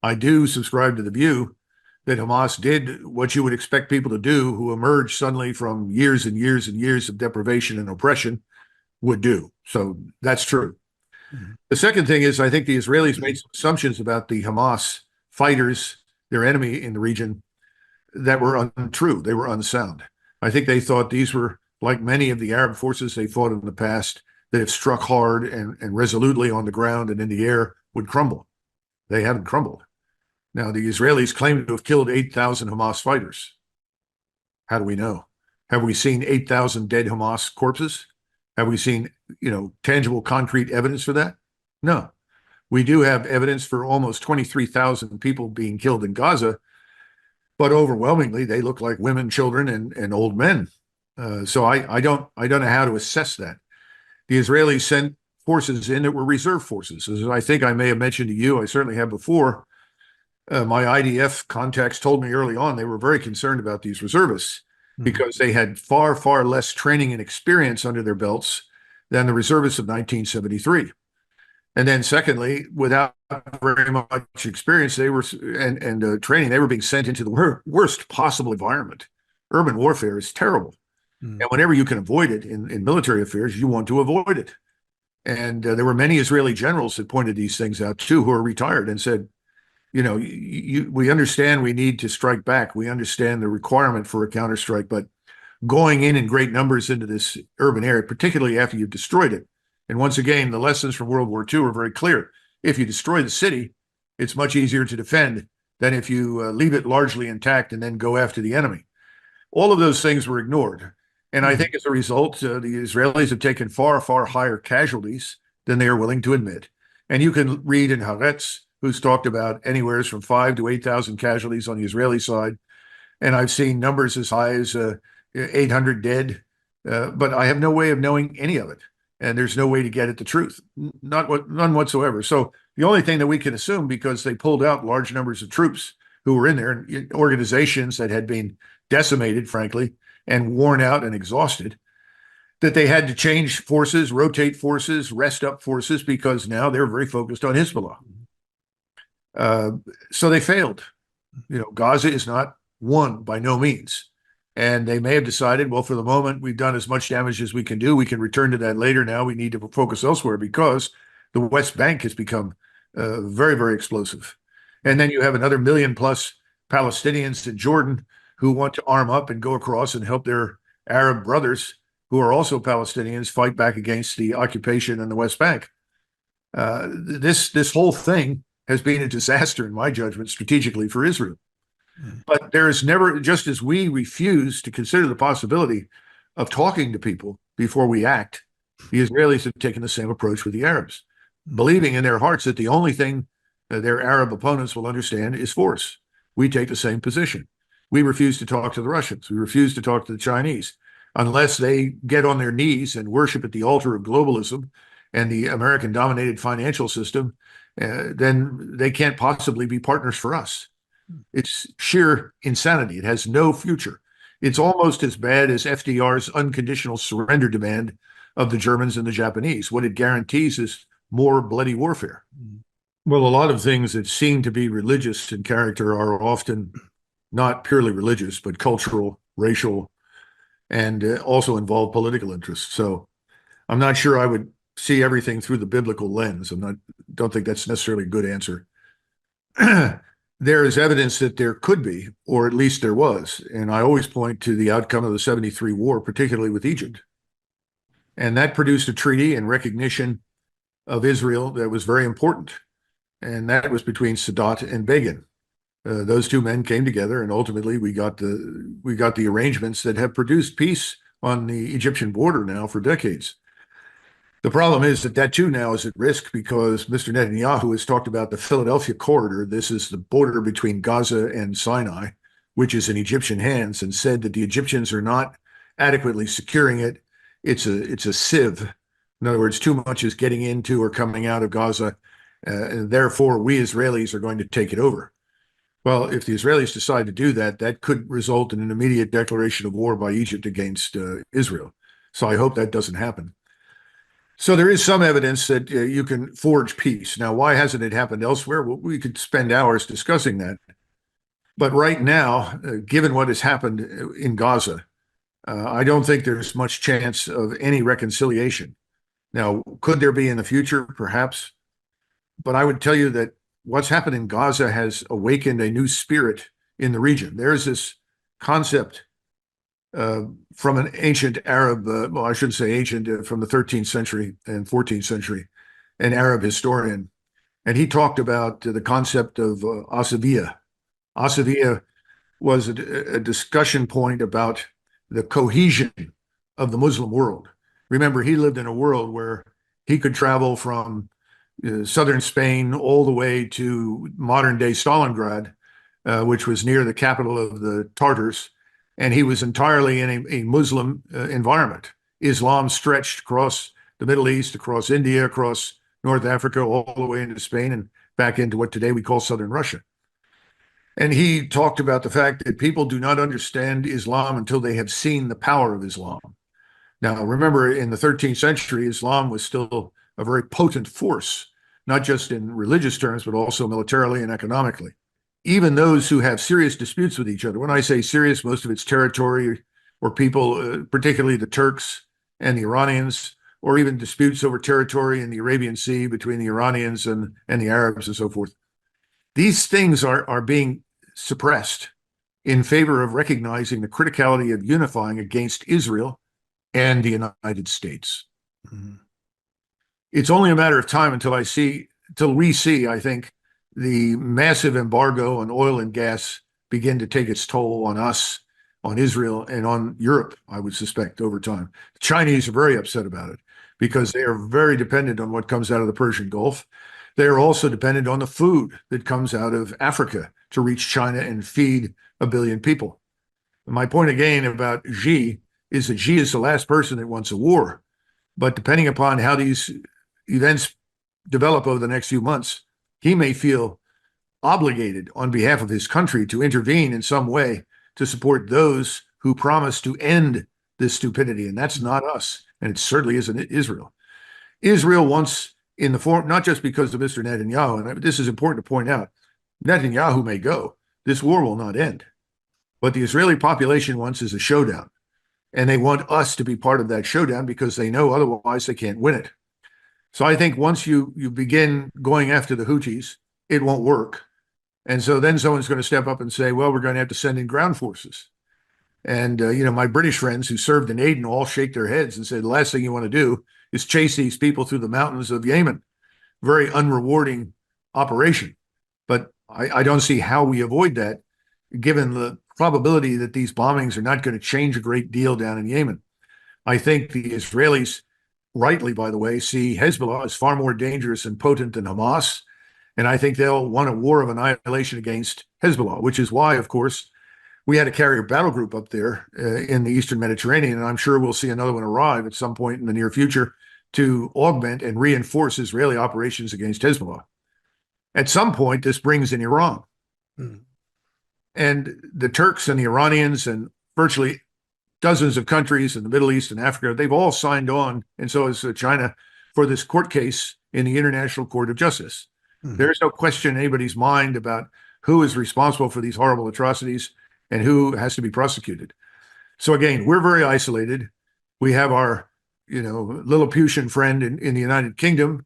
I do subscribe to the view that Hamas did what you would expect people to do who emerged suddenly from years and years and years of deprivation and oppression would do. So that's true. Mm-hmm. The second thing is I think the Israelis made some assumptions about the Hamas fighters, their enemy in the region, that were untrue. They were unsound. I think they thought these were like many of the Arab forces they fought in the past that have struck hard and resolutely on the ground and in the air would crumble. They haven't crumbled. Now, the Israelis claim to have killed 8,000 Hamas fighters. How do we know? Have we seen 8,000 dead Hamas corpses? Have we seen, tangible, concrete evidence for that? No. We do have evidence for almost 23,000 people being killed in Gaza, but overwhelmingly they look like women, children, and old men. So I don't know how to assess that. The Israelis sent forces in that were reserve forces. As I think I may have mentioned to you, I certainly have before, my IDF contacts told me early on they were very concerned about these reservists because they had far, far less training and experience under their belts than the reservists of 1973. And then secondly, without very much experience, they were and training, they were being sent into the worst possible environment. Urban warfare is terrible. And whenever you can avoid it in military affairs, you want to avoid it. And there were many Israeli generals that pointed these things out too, who are retired and said, we understand we need to strike back. We understand the requirement for a counterstrike, but going in great numbers into this urban area, particularly after you've destroyed it. And once again, the lessons from World War II are very clear. If you destroy the city, it's much easier to defend than if you leave it largely intact and then go after the enemy. All of those things were ignored. And I think as a result, the Israelis have taken far, far higher casualties than they are willing to admit. And you can read in Haaretz, who's talked about anywhere from 5,000 to 8,000 casualties on the Israeli side. And I've seen numbers as high as 800 dead, but I have no way of knowing any of it. And there's no way to get at the truth, none whatsoever. So the only thing that we can assume, because they pulled out large numbers of troops who were in there, organizations that had been decimated, frankly, and worn out and exhausted, that they had to change forces, rotate forces, rest up forces, because now they're very focused on Hezbollah. So they failed. Gaza is not won by no means. And they may have decided, well, for the moment, we've done as much damage as we can do. We can return to that later. Now we need to focus elsewhere because the West Bank has become very, very explosive. And then you have another million plus Palestinians in Jordan who want to arm up and go across and help their Arab brothers who are also Palestinians fight back against the occupation in the West Bank. This whole thing has been a disaster, in my judgment, strategically for Israel. But there is never, just as we refuse to consider the possibility of talking to people before we act, the Israelis have taken the same approach with the Arabs, believing in their hearts that the only thing their Arab opponents will understand is force. We take the same position. We refuse to talk to the Russians. We refuse to talk to the Chinese unless they get on their knees and worship at the altar of globalism and the American-dominated financial system. Then they can't possibly be partners for us. It's sheer insanity. It has no future. It's almost as bad as FDR's unconditional surrender demand of the Germans and the Japanese. What it guarantees is more bloody warfare. Well, a lot of things that seem to be religious in character are often not purely religious, but cultural, racial, and also involve political interests. So I'm not sure I would see everything through the biblical lens. Don't think that's necessarily a good answer. There is evidence that there could be, or at least there was. And I always point to the outcome of the 73 war, particularly with Egypt. And that produced a treaty in recognition of Israel that was very important. And that was between Sadat and Begin. Those two men came together, and ultimately we got the arrangements that have produced peace on the Egyptian border now for decades. The problem is that too now is at risk because Mr. Netanyahu has talked about the Philadelphia corridor. This is the border between Gaza and Sinai, which is in Egyptian hands, and said that the Egyptians are not adequately securing it. It's a sieve. In other words, too much is getting into or coming out of Gaza, and therefore we Israelis are going to take it over. Well, if the Israelis decide to do that, that could result in an immediate declaration of war by Egypt against Israel. So I hope that doesn't happen. So there is some evidence that you can forge peace. Now, why hasn't it happened elsewhere? Well, we could spend hours discussing that. But right now, given what has happened in Gaza, I don't think there's much chance of any reconciliation. Now, could there be in the future? Perhaps. But I would tell you that what's happened in Gaza has awakened a new spirit in the region. There's this concept from an ancient Arab, well, I shouldn't say ancient, from the 13th century and 14th century, an Arab historian. And he talked about the concept of Asaviyah. Asaviyah was a discussion point about the cohesion of the Muslim world. Remember, he lived in a world where he could travel from southern Spain all the way to modern-day Stalingrad, which was near the capital of the Tartars, and he was entirely in a Muslim environment. Islam stretched across the Middle East, across India, across North Africa, all the way into Spain and back into what today we call southern Russia. And he talked about the fact that people do not understand Islam until they have seen the power of Islam. Now, remember, in the 13th century, Islam was still a very potent force, not just in religious terms, but also militarily and economically. Even those who have serious disputes with each other, when I say serious, most of it's territory or people, particularly the Turks and the Iranians, or even disputes over territory in the Arabian Sea between the Iranians and the Arabs and so forth. These things are being suppressed in favor of recognizing the criticality of unifying against Israel and the United States. Mm-hmm. It's only a matter of time until we see, I think, the massive embargo on oil and gas begin to take its toll on us, on Israel, and on Europe, I would suspect, over time. The Chinese are very upset about it because they are very dependent on what comes out of the Persian Gulf. They are also dependent on the food that comes out of Africa to reach China and feed 1 billion people. And my point again about Xi is that Xi is the last person that wants a war. But depending upon how these events develop over the next few months, he may feel obligated on behalf of his country to intervene in some way to support those who promise to end this stupidity. And that's not us. And it certainly isn't Israel. Israel wants, in the form, not just because of Mr. Netanyahu, and this is important to point out, Netanyahu may go. This war will not end. What the Israeli population wants is a showdown. And they want us to be part of that showdown because they know otherwise they can't win it. So I think once you begin going after the Houthis, it won't work. And so then someone's going to step up and say, well, we're going to have to send in ground forces. And, my British friends who served in Aden all shake their heads and say, the last thing you want to do is chase these people through the mountains of Yemen. Very unrewarding operation. But I don't see how we avoid that, given the probability that these bombings are not going to change a great deal down in Yemen. I think the Israelis, rightly, by the way, see Hezbollah as far more dangerous and potent than Hamas. And I think they'll want a war of annihilation against Hezbollah, which is why, of course, we had a carrier battle group up there in the Eastern Mediterranean. And I'm sure we'll see another one arrive at some point in the near future to augment and reinforce Israeli operations against Hezbollah. At some point, this brings in Iran. Mm. And the Turks and the Iranians and virtually dozens of countries in the Middle East and Africa, they've all signed on, and so has China, for this court case in the International Court of Justice. Mm-hmm. There's no question in anybody's mind about who is responsible for these horrible atrocities and who has to be prosecuted. So again, we're very isolated. We have our, Lilliputian friend in the United Kingdom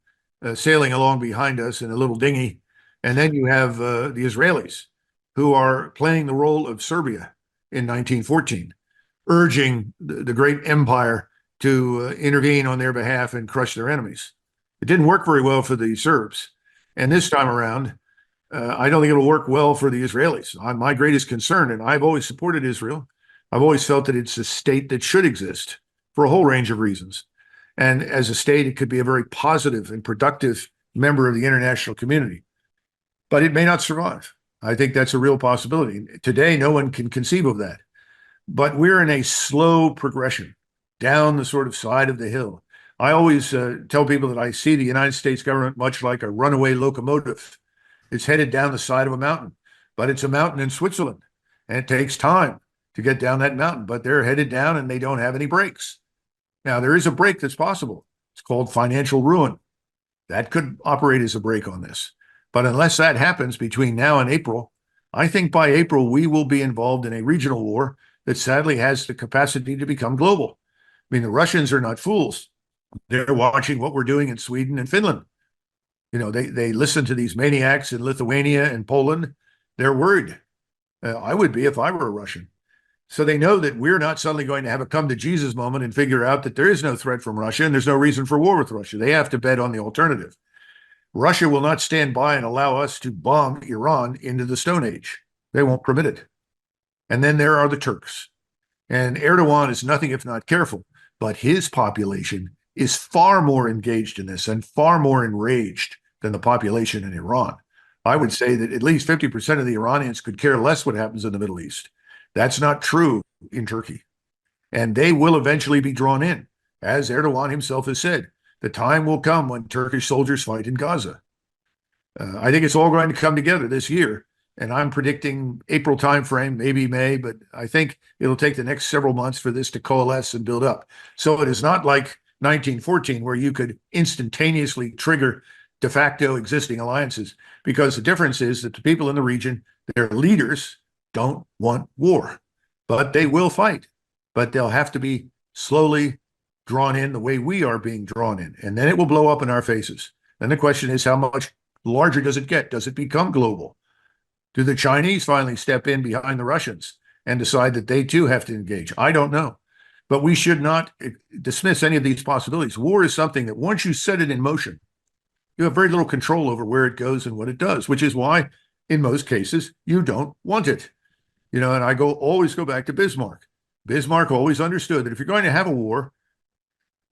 sailing along behind us in a little dinghy. And then you have the Israelis, who are playing the role of Serbia in 1914, urging the great empire to intervene on their behalf and crush their enemies. It didn't work very well for the Serbs. And this time around, I don't think it'll work well for the Israelis. My greatest concern, and I've always supported Israel, I've always felt that it's a state that should exist for a whole range of reasons. And as a state, it could be a very positive and productive member of the international community. But it may not survive. I think that's a real possibility. Today, no one can conceive of that. But we're in a slow progression down the sort of side of the hill. I always tell people that I see the United States government much like a runaway locomotive. It's headed down the side of a mountain, but it's a mountain in Switzerland, and it takes time to get down that mountain, but they're headed down and they don't have any brakes. Now, there is a brake that's possible. It's called financial ruin. That could operate as a brake on this. But unless that happens between now and April, I think by April, we will be involved in a regional war that sadly has the capacity to become global. I mean, the Russians are not fools. They're watching what we're doing in Sweden and Finland. They listen to these maniacs in Lithuania and Poland. They're worried. I would be if I were a Russian. So they know that we're not suddenly going to have a come to Jesus moment and figure out that there is no threat from Russia and there's no reason for war with Russia. They have to bet on the alternative. Russia will not stand by and allow us to bomb Iran into the Stone Age. They won't permit it. And then there are the Turks. And Erdogan is nothing if not careful, but his population is far more engaged in this and far more enraged than the population in Iran. I would say that at least 50% of the Iranians could care less what happens in the Middle East. That's not true in Turkey. And they will eventually be drawn in. As Erdogan himself has said, the time will come when Turkish soldiers fight in Gaza. I think it's all going to come together this year. And I'm predicting April timeframe, maybe May, but I think it'll take the next several months for this to coalesce and build up. So it is not like 1914, where you could instantaneously trigger de facto existing alliances, because the difference is that the people in the region, their leaders, don't want war, but they will fight. But they'll have to be slowly drawn in the way we are being drawn in, and then it will blow up in our faces. Then the question is, how much larger does it get? Does it become global? Do the Chinese finally step in behind the Russians and decide that they too have to engage? I don't know. But we should not dismiss any of these possibilities. War is something that once you set it in motion, you have very little control over where it goes and what it does, which is why, in most cases, you don't want it. And I always go back to Bismarck. Bismarck always understood that if you're going to have a war,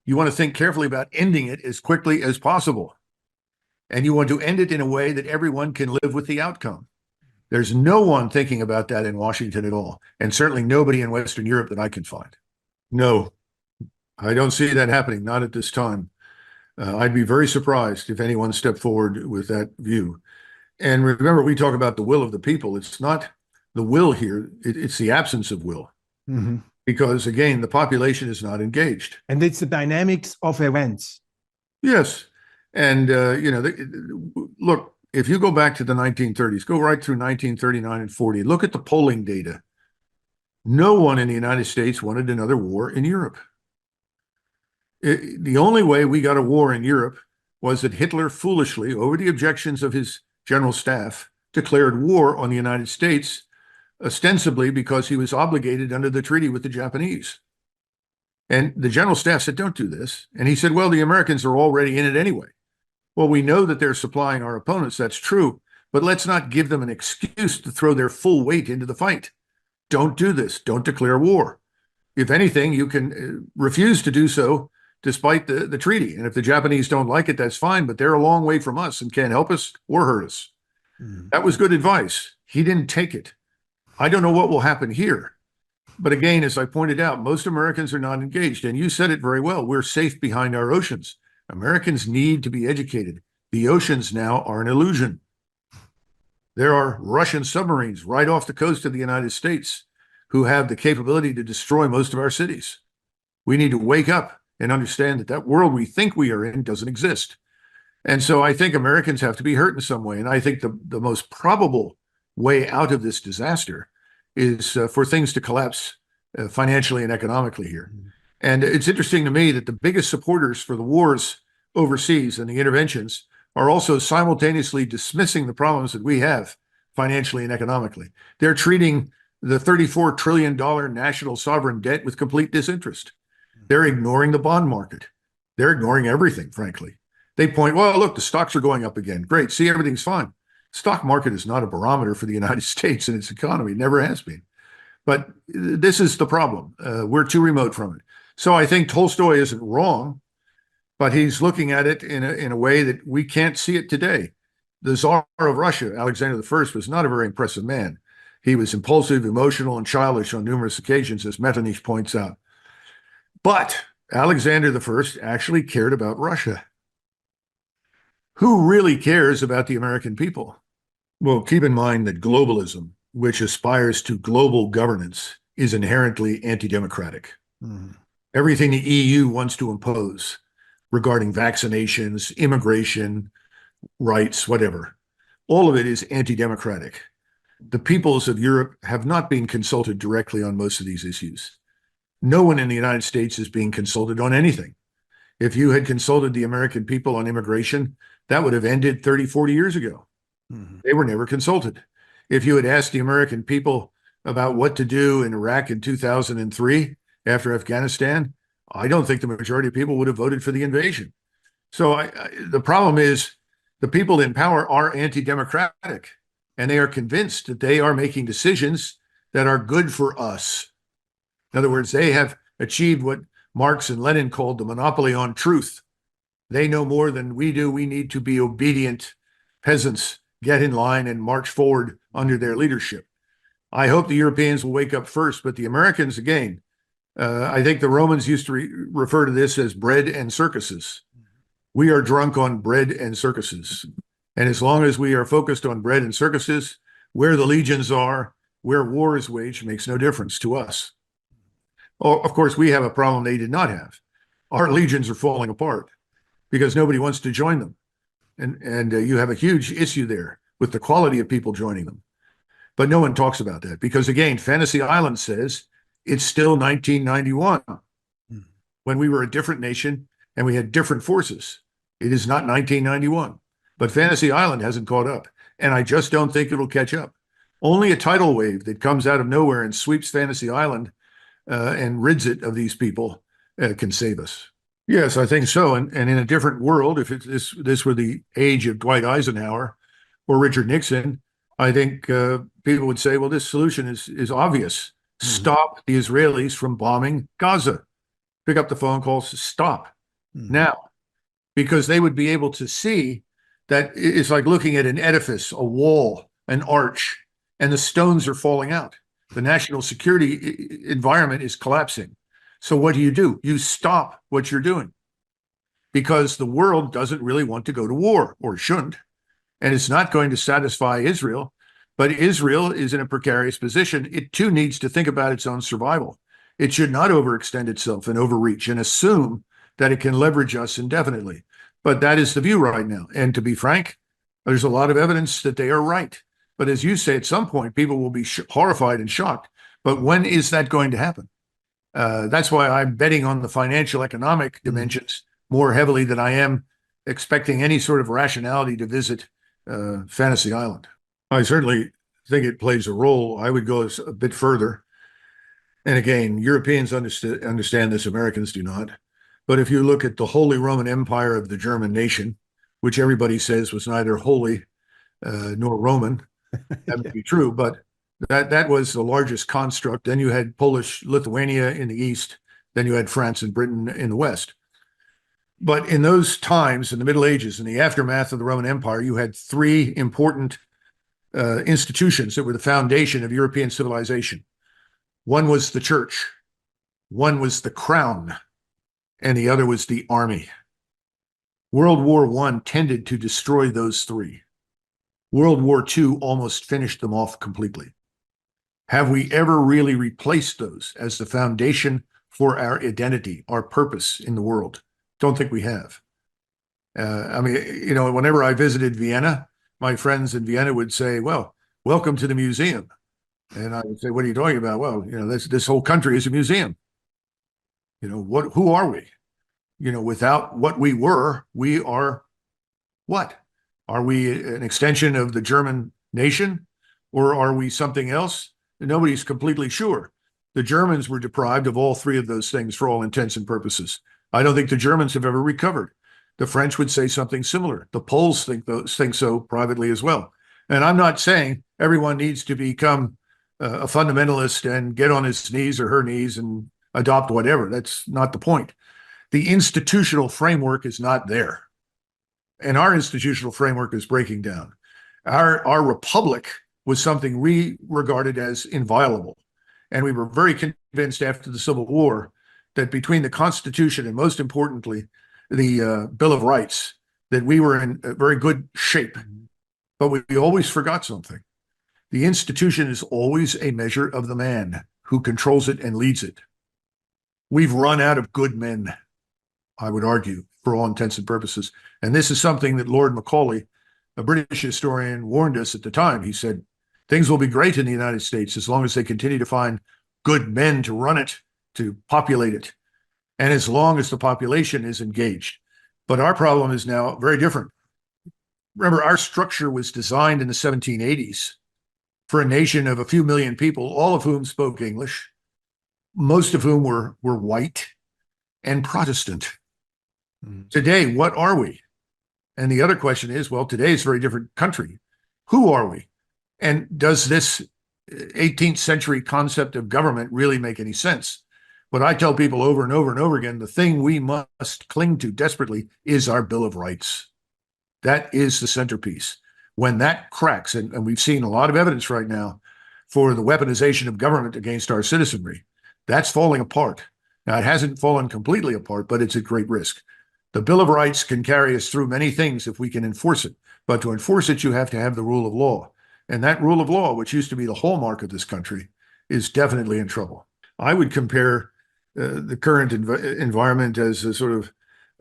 you want to think carefully about ending it as quickly as possible. And you want to end it in a way that everyone can live with the outcome. There's no one thinking about that in Washington at all, and certainly nobody in Western Europe that I can find. No, I don't see that happening, not at this time. I'd be very surprised if anyone stepped forward with that view. And remember, we talk about the will of the people. It's not the will here, it's the absence of will. Mm-hmm. Because, again, the population is not engaged. And it's the dynamics of events. Yes. And, look, if you go back to the 1930s, go right through 1939 and 40, look at the polling data. No one in the United States wanted another war in Europe. The only way we got a war in Europe was that Hitler foolishly, over the objections of his general staff, declared war on the United States, ostensibly because he was obligated under the treaty with the Japanese. And the general staff said, don't do this. And he said, well, the Americans are already in it anyway. Well, we know that they're supplying our opponents. That's true. But let's not give them an excuse to throw their full weight into the fight. Don't do this. Don't declare war. If anything, you can refuse to do so despite the treaty. And if the Japanese don't like it, that's fine. But they're a long way from us and can't help us or hurt us. That was good advice. He didn't take it. I don't know what will happen here. But again, as I pointed out, most Americans are not engaged. And you said it very well. We're safe behind our oceans. Americans need to be educated. The oceans now are an illusion. There are Russian submarines right off the coast of the United States who have the capability to destroy most of our cities. We need to wake up and understand that that world we think we are in doesn't exist. And so I think Americans have to be hurt in some way. And I think the most probable way out of this disaster is for things to collapse financially and economically here. And it's interesting to me that the biggest supporters for the wars overseas and the interventions are also simultaneously dismissing the problems that we have financially and economically. They're treating the $34 trillion national sovereign debt with complete disinterest. They're ignoring the bond market. They're ignoring everything, frankly. They point, well, look, the stocks are going up again. Great. See, everything's fine. Stock market is not a barometer for the United States and its economy. It never has been. But this is the problem. We're too remote from it. So I think Tolstoy isn't wrong, but he's looking at it in a way that we can't see it today. The Tsar of Russia, Alexander I, was not a very impressive man. He was impulsive, emotional, and childish on numerous occasions, as Metternich points out. But Alexander I actually cared about Russia. Who really cares about the American people? Well, keep in mind that globalism, which aspires to global governance, is inherently anti-democratic. Everything the EU wants to impose regarding vaccinations, immigration, rights, whatever, all of it is anti-democratic. The peoples of Europe have not been consulted directly on most of these issues. No one in the United States is being consulted on anything. If you had consulted the American people on immigration, that would have ended 30, 40 years ago. They were never consulted. If you had asked the American people about what to do in Iraq in 2003 after Afghanistan, I don't think the majority of people would have voted for the invasion. So the problem is the people in power are anti-democratic, and they are convinced that they are making decisions that are good for us. In other words, they have achieved what Marx and Lenin called the monopoly on truth. They know more than we do. We need to be obedient peasants, get in line and march forward under their leadership. I hope the Europeans will wake up first, but the Americans, again, I think the Romans used to refer to this as bread and circuses. We are drunk on bread and circuses. And as long as we are focused on bread and circuses, where the legions are, where war is waged, makes no difference to us. Oh, of course, we have a problem they did not have. Our legions are falling apart because nobody wants to join them. And you have a huge issue there with the quality of people joining them. But no one talks about that because, again, Fantasy Island says it's still 1991 when we were a different nation and we had different forces. It is not 1991. But Fantasy Island hasn't caught up. And I just don't think it'll catch up. Only a tidal wave that comes out of nowhere and sweeps Fantasy Island and rids it of these people can save us. Yes, I think so. And in a different world, if this were the age of Dwight Eisenhower or Richard Nixon, I think people would say, well, this solution is obvious. Stop the Israelis from bombing Gaza. Pick up the phone calls, stop now. Because they would be able to see that it's like looking at an edifice, a wall, an arch, and the stones are falling out. The national security environment is collapsing. So what do? You stop what you're doing because the world doesn't really want to go to war, or shouldn't, and it's not going to satisfy Israel. But Israel is in a precarious position. It too needs to think about its own survival. It should not overextend itself and overreach and assume that it can leverage us indefinitely. But that is the view right now. And to be frank, there's a lot of evidence that they are right. But as you say, at some point, people will be horrified and shocked. But when is that going to happen? That's why I'm betting on the financial economic dimensions more heavily than I am expecting any sort of rationality to visit Fantasy Island. I certainly think it plays a role. I would go a bit further. And again, Europeans understand this, Americans do not. But if you look at the Holy Roman Empire of the German nation, which everybody says was neither holy nor Roman, that would be true, but that was the largest construct. Then you had Polish Lithuania in the east, then you had France and Britain in the west. But in those times, in the Middle Ages, in the aftermath of the Roman Empire, you had three important institutions that were the foundation of European civilization. One was the church, one was the crown, and the other was the army. World War I tended to destroy those three. World War II almost finished them off completely. Have we ever really replaced those as the foundation for our identity, our purpose in the world? Don't think we have. I mean, you know, whenever I visited Vienna, my friends in Vienna would say, well, welcome to the museum. And I would say, what are you talking about? Well, you know, this whole country is a museum. You know, who are we? You know, without what we were, we are what? Are we an extension of the German nation, or are we something else? Nobody's completely sure. The Germans were deprived of all three of those things for all intents and purposes. I don't think the Germans have ever recovered. The French would say something similar. The Poles think so privately as well. And I'm not saying everyone needs to become a fundamentalist and get on his knees or her knees and adopt whatever. That's not the point. The institutional framework is not there. And our institutional framework is breaking down. Our republic was something we regarded as inviolable. And we were very convinced after the Civil War that between the Constitution and, most importantly, the Bill of Rights, that we were in a very good shape. But we always forgot something. The institution is always a measure of the man who controls it and leads it. We've run out of good men, I would argue, for all intents and purposes. And this is something that Lord Macaulay, a British historian, warned us at the time. He said, things will be great in the United States as long as they continue to find good men to run it, to populate it, and as long as the population is engaged. But our problem is now very different. Remember, our structure was designed in the 1780s for a nation of a few million people, all of whom spoke English, most of whom were white and Protestant. Today, what are we? And the other question is, well, today is a very different country. Who are we? And does this 18th century concept of government really make any sense? What I tell people over and over and over again, the thing we must cling to desperately is our Bill of Rights. That is the centerpiece. When that cracks, and we've seen a lot of evidence right now for the weaponization of government against our citizenry, that's falling apart. Now, it hasn't fallen completely apart, but it's at great risk. The Bill of Rights can carry us through many things if we can enforce it. But to enforce it, you have to have the rule of law. And that rule of law, which used to be the hallmark of this country, is definitely in trouble. I would compare the current environment as a sort of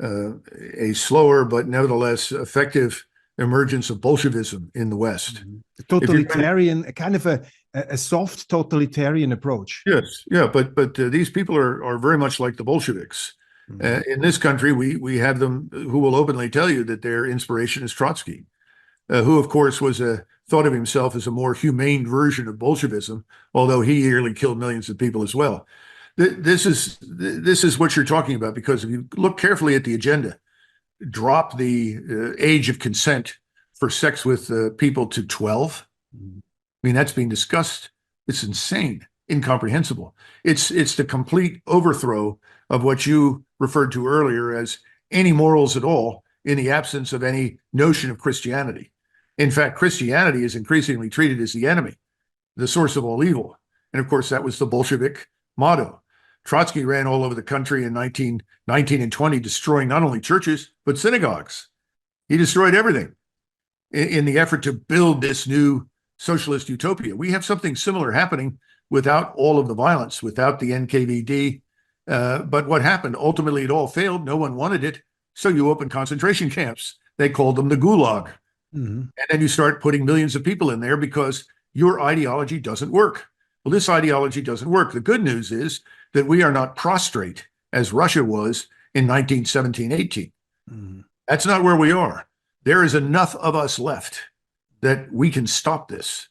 a slower but nevertheless effective emergence of Bolshevism in the West. Totalitarian, kind of a soft totalitarian approach. Yes, yeah, but these people are very much like the Bolsheviks. In this country, we have them who will openly tell you that their inspiration is Trotsky, who, of course, thought of himself as a more humane version of Bolshevism, although he nearly killed millions of people as well. This is what you're talking about, because if you look carefully at the agenda, drop the age of consent for sex with people to 12. I mean, that's being discussed. It's insane, incomprehensible. It's the complete overthrow of what you referred to earlier as any morals at all in the absence of any notion of Christianity. In fact, Christianity is increasingly treated as the enemy, the source of all evil. And of course, that was the Bolshevik motto. Trotsky ran all over the country in 1919 and 20, destroying not only churches, but synagogues. He destroyed everything in the effort to build this new socialist utopia. We have something similar happening without all of the violence, without the NKVD. But what happened? Ultimately, it all failed. No one wanted it. So you open concentration camps. They called them the Gulag. And then you start putting millions of people in there because your ideology doesn't work. Well, this ideology doesn't work. The good news is that we are not prostrate as Russia was in 1917-18. That's not where we are. There is enough of us left that we can stop this.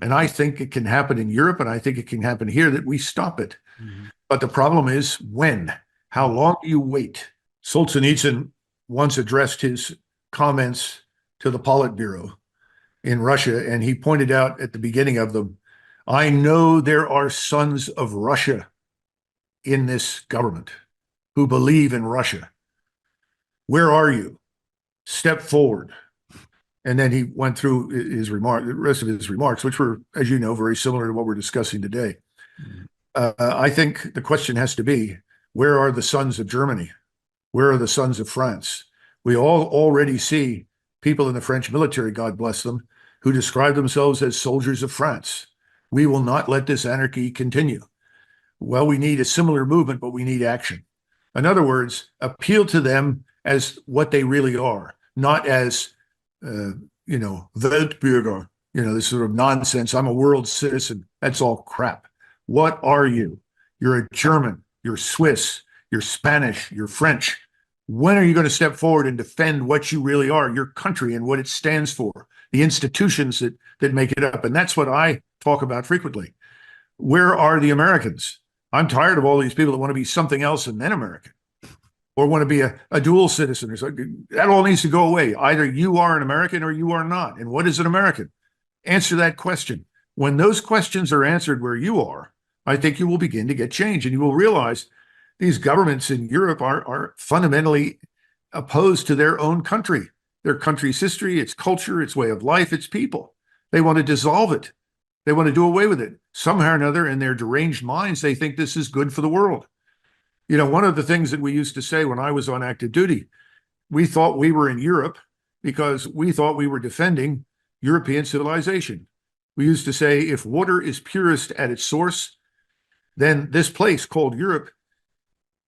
And I think it can happen in Europe, and I think it can happen here, that we stop it. But the problem is when? How long do you wait? Solzhenitsyn once addressed his comments to the Politburo in Russia, and he pointed out at the beginning of them, I know there are sons of Russia in this government who believe in Russia. Where are you? Step forward. And then he went through his the rest of his remarks, which were, as you know, very similar to what we're discussing today. I think the question has to be, where are the sons of Germany? Where are the sons of France? We all already see people in the French military, God bless them, who describe themselves as soldiers of France. We will not let this anarchy continue. Well, we need a similar movement, but we need action. In other words, appeal to them as what they really are, not as, Weltbürger, this sort of nonsense. I'm a world citizen. That's all crap. What are you? You're a German, you're Swiss, you're Spanish, you're French. When are you going to step forward and defend what you really are, your country and what it stands for, the institutions that make it up? And that's what I talk about frequently. Where are the Americans? I'm tired of all these people that want to be something else and then American, or want to be a dual citizen. That all needs to go away. Either you are an American or you are not. And what is an American? Answer that question. When those questions are answered where you are, I think you will begin to get change, and you will realize these governments in Europe are fundamentally opposed to their own country, their country's history, its culture, its way of life, its people. They want to dissolve it. They want to do away with it. Somehow or another, in their deranged minds, they think this is good for the world. One of the things that we used to say when I was on active duty, we thought we were in Europe because we thought we were defending European civilization. We used to say, if water is purest at its source, then this place called Europe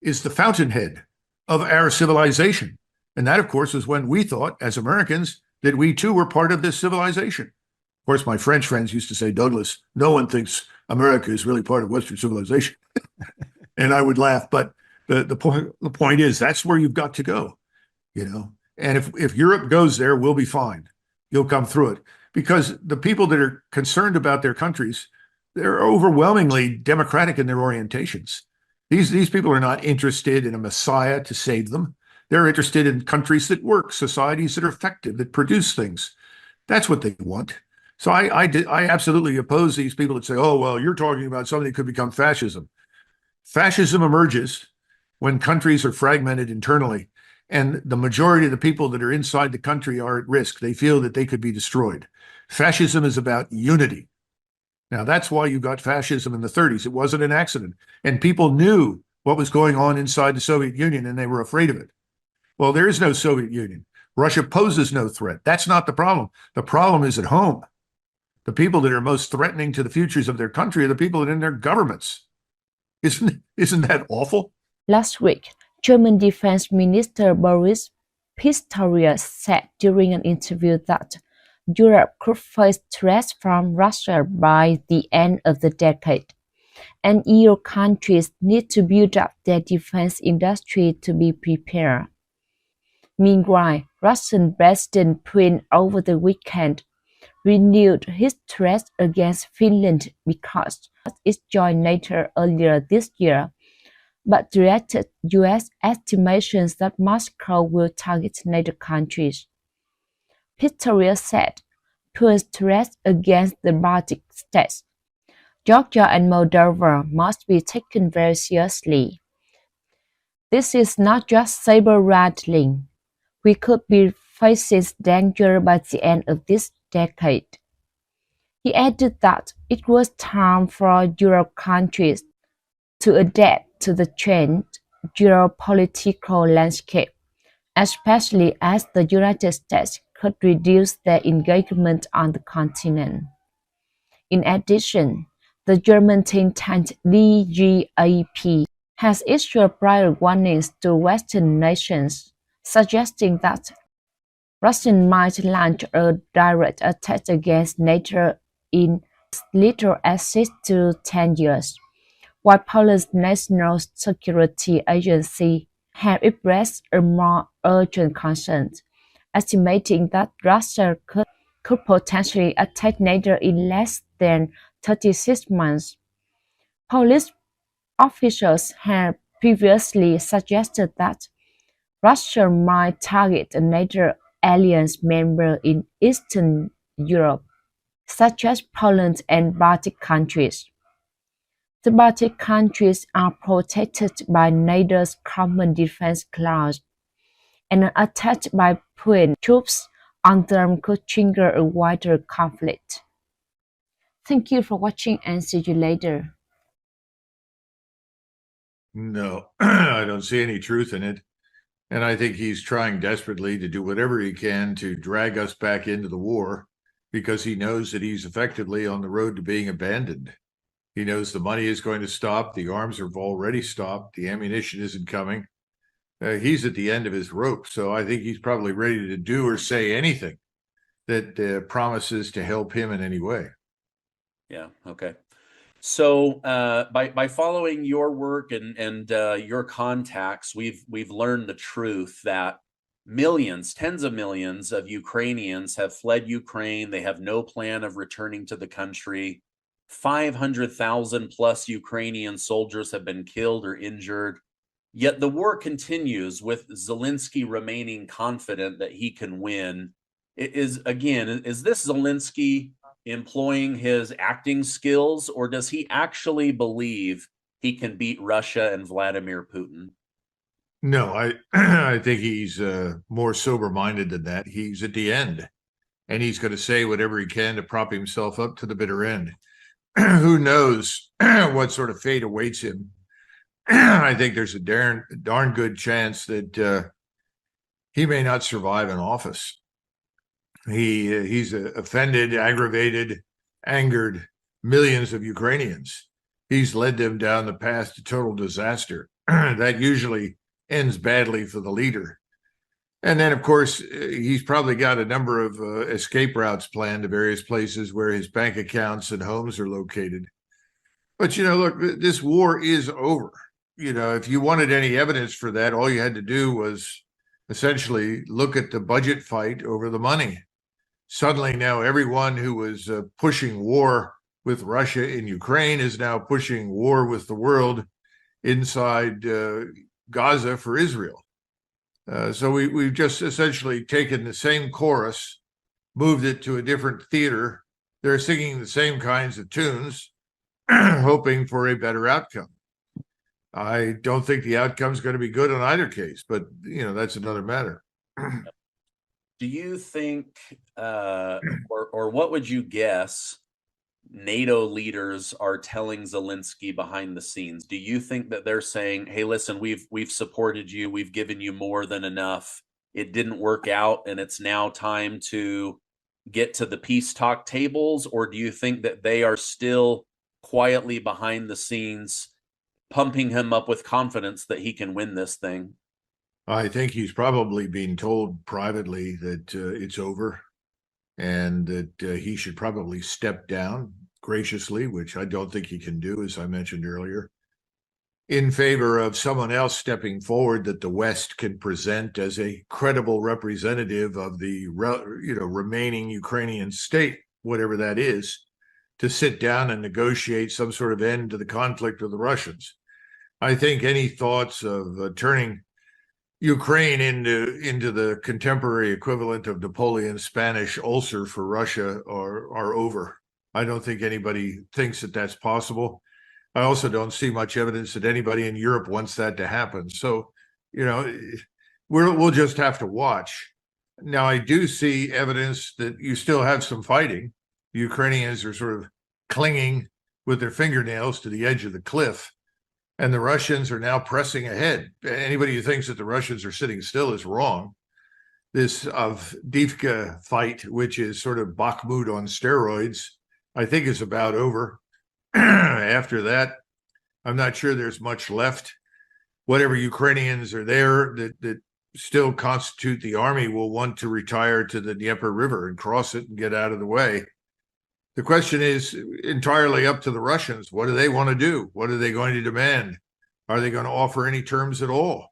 is the fountainhead of our civilization. And that, of course, is when we thought, as Americans, that we too were part of this civilization. Of course, my French friends used to say, Douglas, no one thinks America is really part of Western civilization. And I would laugh. But the point is, that's where you've got to go, And if Europe goes there, we'll be fine. You'll come through it. Because the people that are concerned about their countries, they're overwhelmingly democratic in their orientations. These people are not interested in a messiah to save them. They're interested in countries that work, societies that are effective, that produce things. That's what they want. So I absolutely oppose these people that say, oh, well, you're talking about something that could become fascism. Fascism emerges when countries are fragmented internally, and the majority of the people that are inside the country are at risk. They feel that they could be destroyed. Fascism is about unity. Now, that's why you got fascism in the 30s. It wasn't an accident. And people knew what was going on inside the Soviet Union, and they were afraid of it. Well, there is no Soviet Union. Russia poses no threat. That's not the problem. The problem is at home. The people that are most threatening to the futures of their country are the people that are in their governments. Isn't that awful? Last week, German Defense Minister Boris Pistorius said during an interview that Europe could face threats from Russia by the end of the decade, and EU countries need to build up their defense industry to be prepared. Meanwhile, Russian President Putin over the weekend renewed his threats against Finland because it joined NATO earlier this year, but rejected US estimations that Moscow will target NATO countries. Pistorius said Putin's threats against the Baltic states, Georgia and Moldova must be taken very seriously. This is not just saber-rattling. We could be facing danger by the end of this decade. He added that it was time for Europe countries to adapt to the changed geopolitical landscape, especially as the United States could reduce their engagement on the continent. In addition, the German think tank DGAP has issued prior warnings to Western nations, suggesting that Russia might launch a direct attack against NATO in as little as 6 to 10 years, while Poland's National Security Agency have expressed a more urgent concern, estimating that Russia could potentially attack NATO in less than 36 months. Police officials had previously suggested that Russia might target a NATO alliance member in Eastern Europe, such as Poland and Baltic countries. The Baltic countries are protected by NATO's Common Defense Clause, and an attack by foreign troops on them could trigger a wider conflict. Thank you for watching and see you later. No, I don't see any truth in it. And I think he's trying desperately to do whatever he can to drag us back into the war because he knows that he's effectively on the road to being abandoned. He knows the money is going to stop. The arms have already stopped. The ammunition isn't coming. He's at the end of his rope. So I think he's probably ready to do or say anything that promises to help him in any way. Yeah. Okay. So by following your work and your contacts, we've learned the truth that millions, tens of millions of Ukrainians have fled Ukraine. They have no plan of returning to the country. 500,000 plus Ukrainian soldiers have been killed or injured. Yet the war continues with Zelensky remaining confident that he can win. Is this Zelensky employing his acting skills, or does he actually believe he can beat Russia and Vladimir Putin? No, I think he's more sober-minded than that. He's at the end, and he's going to say whatever he can to prop himself up to the bitter end. Who knows what sort of fate awaits him? I think there's a darn good chance that he may not survive in office. He's offended, aggravated, angered millions of Ukrainians. He's led them down the path to total disaster. That usually ends badly for the leader. And then, of course, he's probably got a number of escape routes planned to various places where his bank accounts and homes are located. But, look, this war is over. If you wanted any evidence for that, all you had to do was essentially look at the budget fight over the money. Suddenly now everyone who was pushing war with Russia in Ukraine is now pushing war with the world inside Gaza for Israel. So we've just essentially taken the same chorus, moved it to a different theater. They're singing the same kinds of tunes, hoping for a better outcome. I don't think the outcome is going to be good in either case, but that's another matter. Do you think, or what would you guess NATO leaders are telling Zelensky behind the scenes? Do you think that they're saying, hey, listen, we've supported you, we've given you more than enough, it didn't work out, and it's now time to get to the peace talk tables? Or do you think that they are still quietly behind the scenes pumping him up with confidence that he can win this thing? I think he's probably being told privately that it's over and that he should probably step down graciously, which I don't think he can do, as I mentioned earlier, in favor of someone else stepping forward that the West can present as a credible representative of the remaining Ukrainian state, whatever that is, to sit down and negotiate some sort of end to the conflict with the Russians. I think any thoughts of turning Ukraine into the contemporary equivalent of Napoleon's Spanish ulcer for Russia are over. I don't think anybody thinks that that's possible. I also don't see much evidence that anybody in Europe wants that to happen. So, we'll just have to watch. Now, I do see evidence that you still have some fighting. The Ukrainians are sort of clinging with their fingernails to the edge of the cliff. And the Russians are now pressing ahead. Anybody who thinks that the Russians are sitting still is wrong. This Avdiivka fight, which is sort of Bakhmut on steroids, I think is about over. After that, I'm not sure there's much left. Whatever Ukrainians are there that still constitute the army will want to retire to the Dnieper River and cross it and get out of the way. The question is entirely up to the Russians. What do they want to do? What are they going to demand? Are they going to offer any terms at all?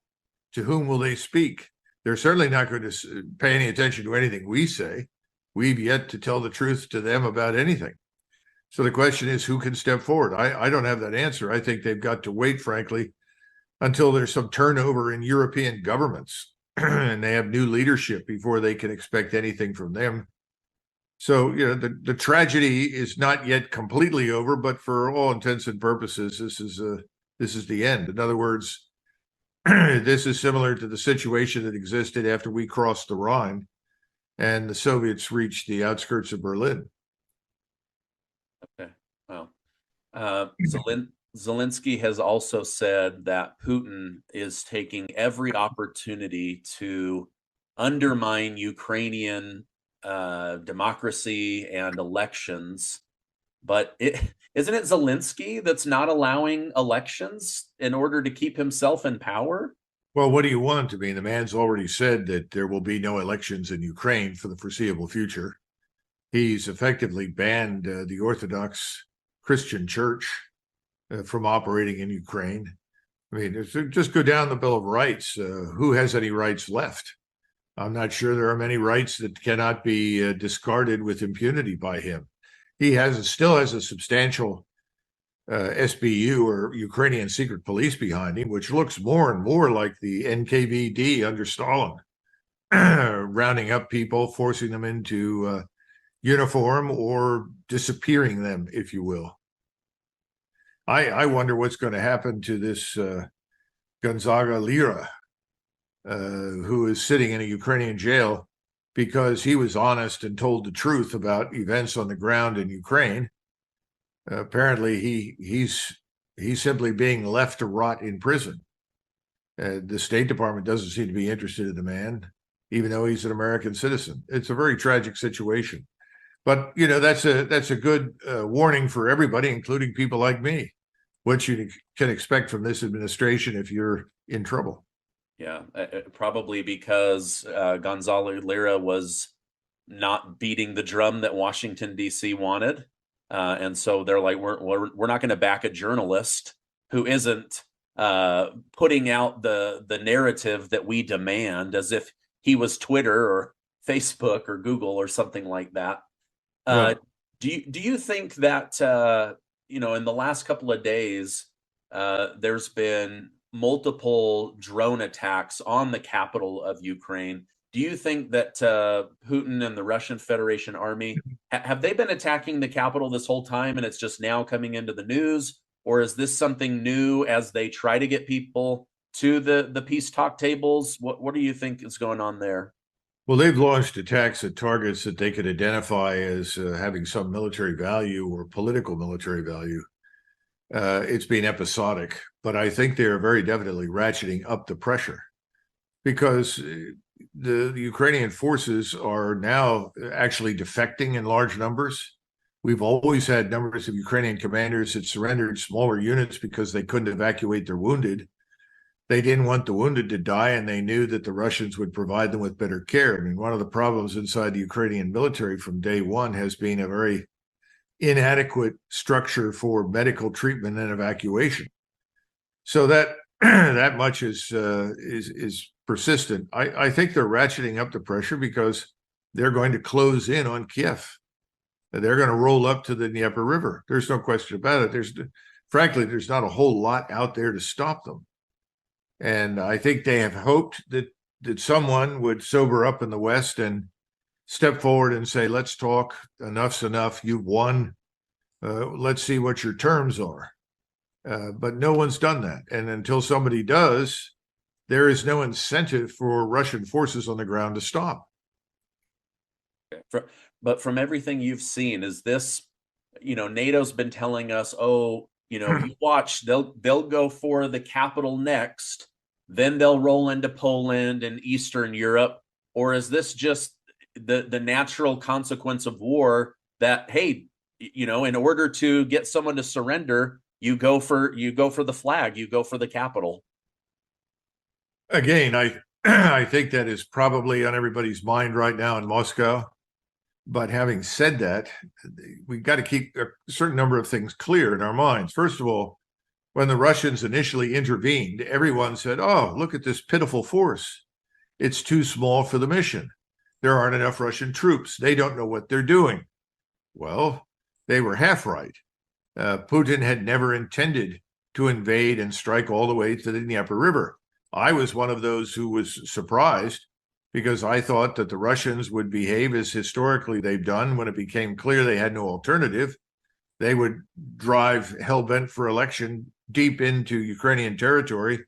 to whom will they speak? They're certainly not going to pay any attention to anything we say. We've yet to tell the truth to them about anything. So the question is, who can step forward? I don't have that answer. I think they've got to wait, frankly, until there's some turnover in European governments and they have new leadership before they can expect anything from them. So, the tragedy is not yet completely over, but for all intents and purposes, this is the end. In other words, this is similar to the situation that existed after we crossed the Rhine and the Soviets reached the outskirts of Berlin. Okay. Wow. Zelensky has also said that Putin is taking every opportunity to undermine Ukrainian democracy and elections. But isn't it Zelensky that's not allowing elections in order to keep himself in power? Well, what do you want? I mean, the man's already said that there will be no elections in Ukraine for the foreseeable future. He's effectively banned the Orthodox Christian Church from operating in Ukraine. I mean, just go down the Bill of Rights. Who has any rights left? I'm not sure there are many rights that cannot be discarded with impunity by him. He still has a substantial SBU, or Ukrainian secret police, behind him, which looks more and more like the NKVD under Stalin, rounding up people, forcing them into uniform or disappearing them, if you will. I wonder what's going to happen to this Gonzaga Lira, who is sitting in a Ukrainian jail because he was honest and told the truth about events on the ground in Ukraine. Apparently, he's simply being left to rot in prison. The State Department doesn't seem to be interested in the man, even though he's an American citizen. It's a very tragic situation. But that's a good warning for everybody, including people like me, what you can expect from this administration if you're in trouble. Yeah, probably because Gonzalo Lira was not beating the drum that Washington, D.C. wanted. And so they're like, we're not going to back a journalist who isn't putting out the narrative that we demand, as if he was Twitter or Facebook or Google or something like that. Do you think that in the last couple of days there's been multiple drone attacks on the capital of Ukraine? Do you think that Putin and the Russian Federation army have they been attacking the capital this whole time and it's just now coming into the news? Or is this something new as they try to get people to the peace talk tables? What do you think is going on there? Well, they've launched attacks at targets that they could identify as having some military value or political military value. It's been episodic, but I think they are very definitely ratcheting up the pressure because the Ukrainian forces are now actually defecting in large numbers. We've always had numbers of Ukrainian commanders that surrendered smaller units because they couldn't evacuate their wounded. They didn't want the wounded to die, and they knew that the Russians would provide them with better care. I mean, one of the problems inside the Ukrainian military from day one has been a very inadequate structure for medical treatment and evacuation. So that that much is persistent. I think they're ratcheting up the pressure because they're going to close in on Kiev. They're going to roll up to the Dnieper River. There's no question about it. Frankly, there's not a whole lot out there to stop them. And I think they have hoped that someone would sober up in the West and step forward and say, let's talk, enough's enough, you've won, let's see what your terms are. But no one's done that. And until somebody does, there is no incentive for Russian forces on the ground to stop. But from everything you've seen, is this, NATO's been telling us, you watch, they'll go for the capital next, then they'll roll into Poland and Eastern Europe, or is this just the natural consequence of war that, hey, in order to get someone to surrender, you go for the flag, you go for the capital? Again, I think that is probably on everybody's mind right now in Moscow. But having said that, we've got to keep a certain number of things clear in our minds. First of all, when the Russians initially intervened, everyone said, oh, look at this pitiful force. It's too small for the mission. There aren't enough Russian troops. They don't know what they're doing. Well, they were half right. Putin had never intended to invade and strike all the way to the Dnieper River. I was one of those who was surprised because I thought that the Russians would behave as historically they've done when it became clear they had no alternative. They would drive hell-bent for election deep into Ukrainian territory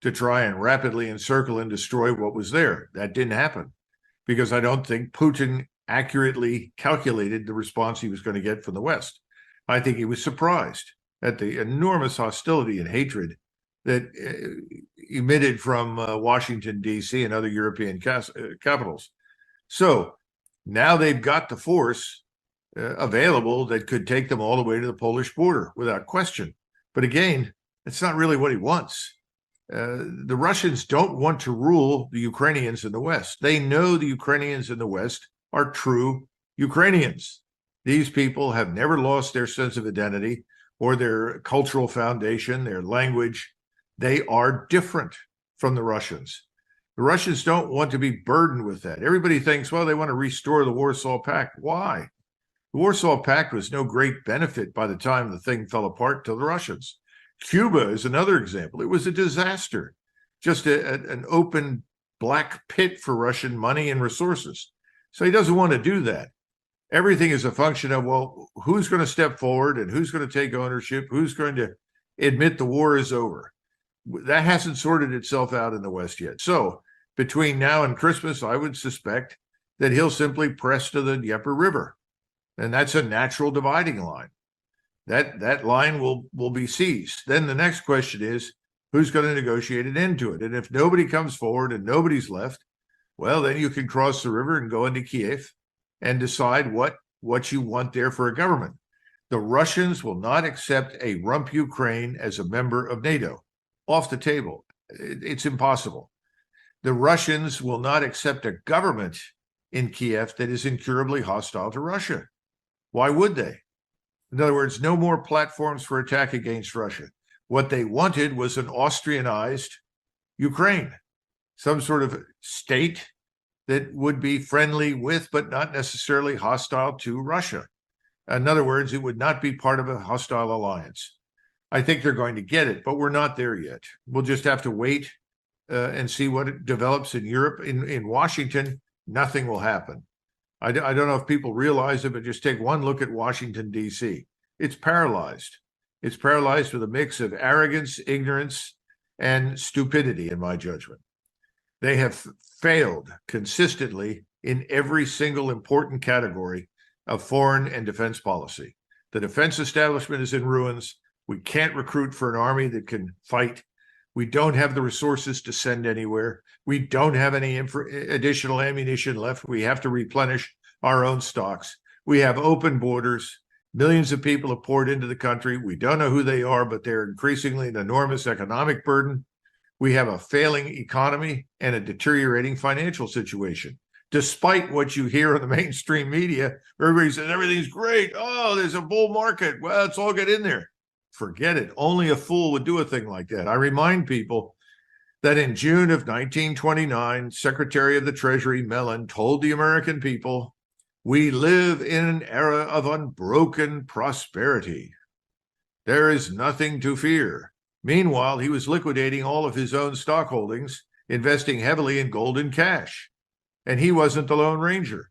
to try and rapidly encircle and destroy what was there. That didn't happen because I don't think Putin accurately calculated the response he was going to get from the West. I think he was surprised at the enormous hostility and hatred that emitted from Washington, D.C. and other European capitals. So now they've got the force available that could take them all the way to the Polish border without question. But again, it's not really what he wants. The Russians don't want to rule the Ukrainians in the West. They know the Ukrainians in the West are true Ukrainians. These people have never lost their sense of identity or their cultural foundation, their language. They are different from the Russians. The Russians don't want to be burdened with that. Everybody thinks, well, they want to restore the Warsaw Pact. Why? The Warsaw Pact was no great benefit by the time the thing fell apart to the Russians. Cuba is another example. It was a disaster, just an open black pit for Russian money and resources. So he doesn't want to do that. Everything is a function of, well, who's going to step forward and who's going to take ownership, who's going to admit the war is over. That hasn't sorted itself out in the West yet. So between now and Christmas, I would suspect that he'll simply press to the Dnieper River. And that's a natural dividing line. That line will be seized. Then the next question is, who's going to negotiate an end to it? And if nobody comes forward and nobody's left, well, then you can cross the river and go into Kiev and decide what you want there for a government. The Russians will not accept a rump Ukraine as a member of NATO. Off the table. It's impossible. The Russians will not accept a government in Kiev that is incurably hostile to Russia. Why would they? In other words, no more platforms for attack against Russia. What they wanted was an Austrianized Ukraine, some sort of state that would be friendly with, but not necessarily hostile to Russia. In other words, it would not be part of a hostile alliance. I think they're going to get it, but we're not there yet. We'll just have to wait and see what it develops in Europe. In Washington, nothing will happen. I don't know if people realize it, but just take one look at Washington, D.C. It's paralyzed. It's paralyzed with a mix of arrogance, ignorance, and stupidity, in my judgment. They have failed consistently in every single important category of foreign and defense policy. The defense establishment is in ruins. We can't recruit for an army that can fight. We don't have the resources to send anywhere. We don't have any additional ammunition left. We have to replenish our own stocks. We have open borders. Millions of people have poured into the country. We don't know who they are, but they're increasingly an enormous economic burden. We have a failing economy and a deteriorating financial situation. Despite what you hear in the mainstream media, everybody says everything's great. Oh, there's a bull market. Well, let's all get in there. Forget it. Only a fool would do a thing like that. I remind people that in June of 1929, Secretary of the Treasury Mellon told the American people, "We live in an era of unbroken prosperity. There is nothing to fear." Meanwhile, he was liquidating all of his own stock holdings, investing heavily in gold and cash. And he wasn't the Lone Ranger.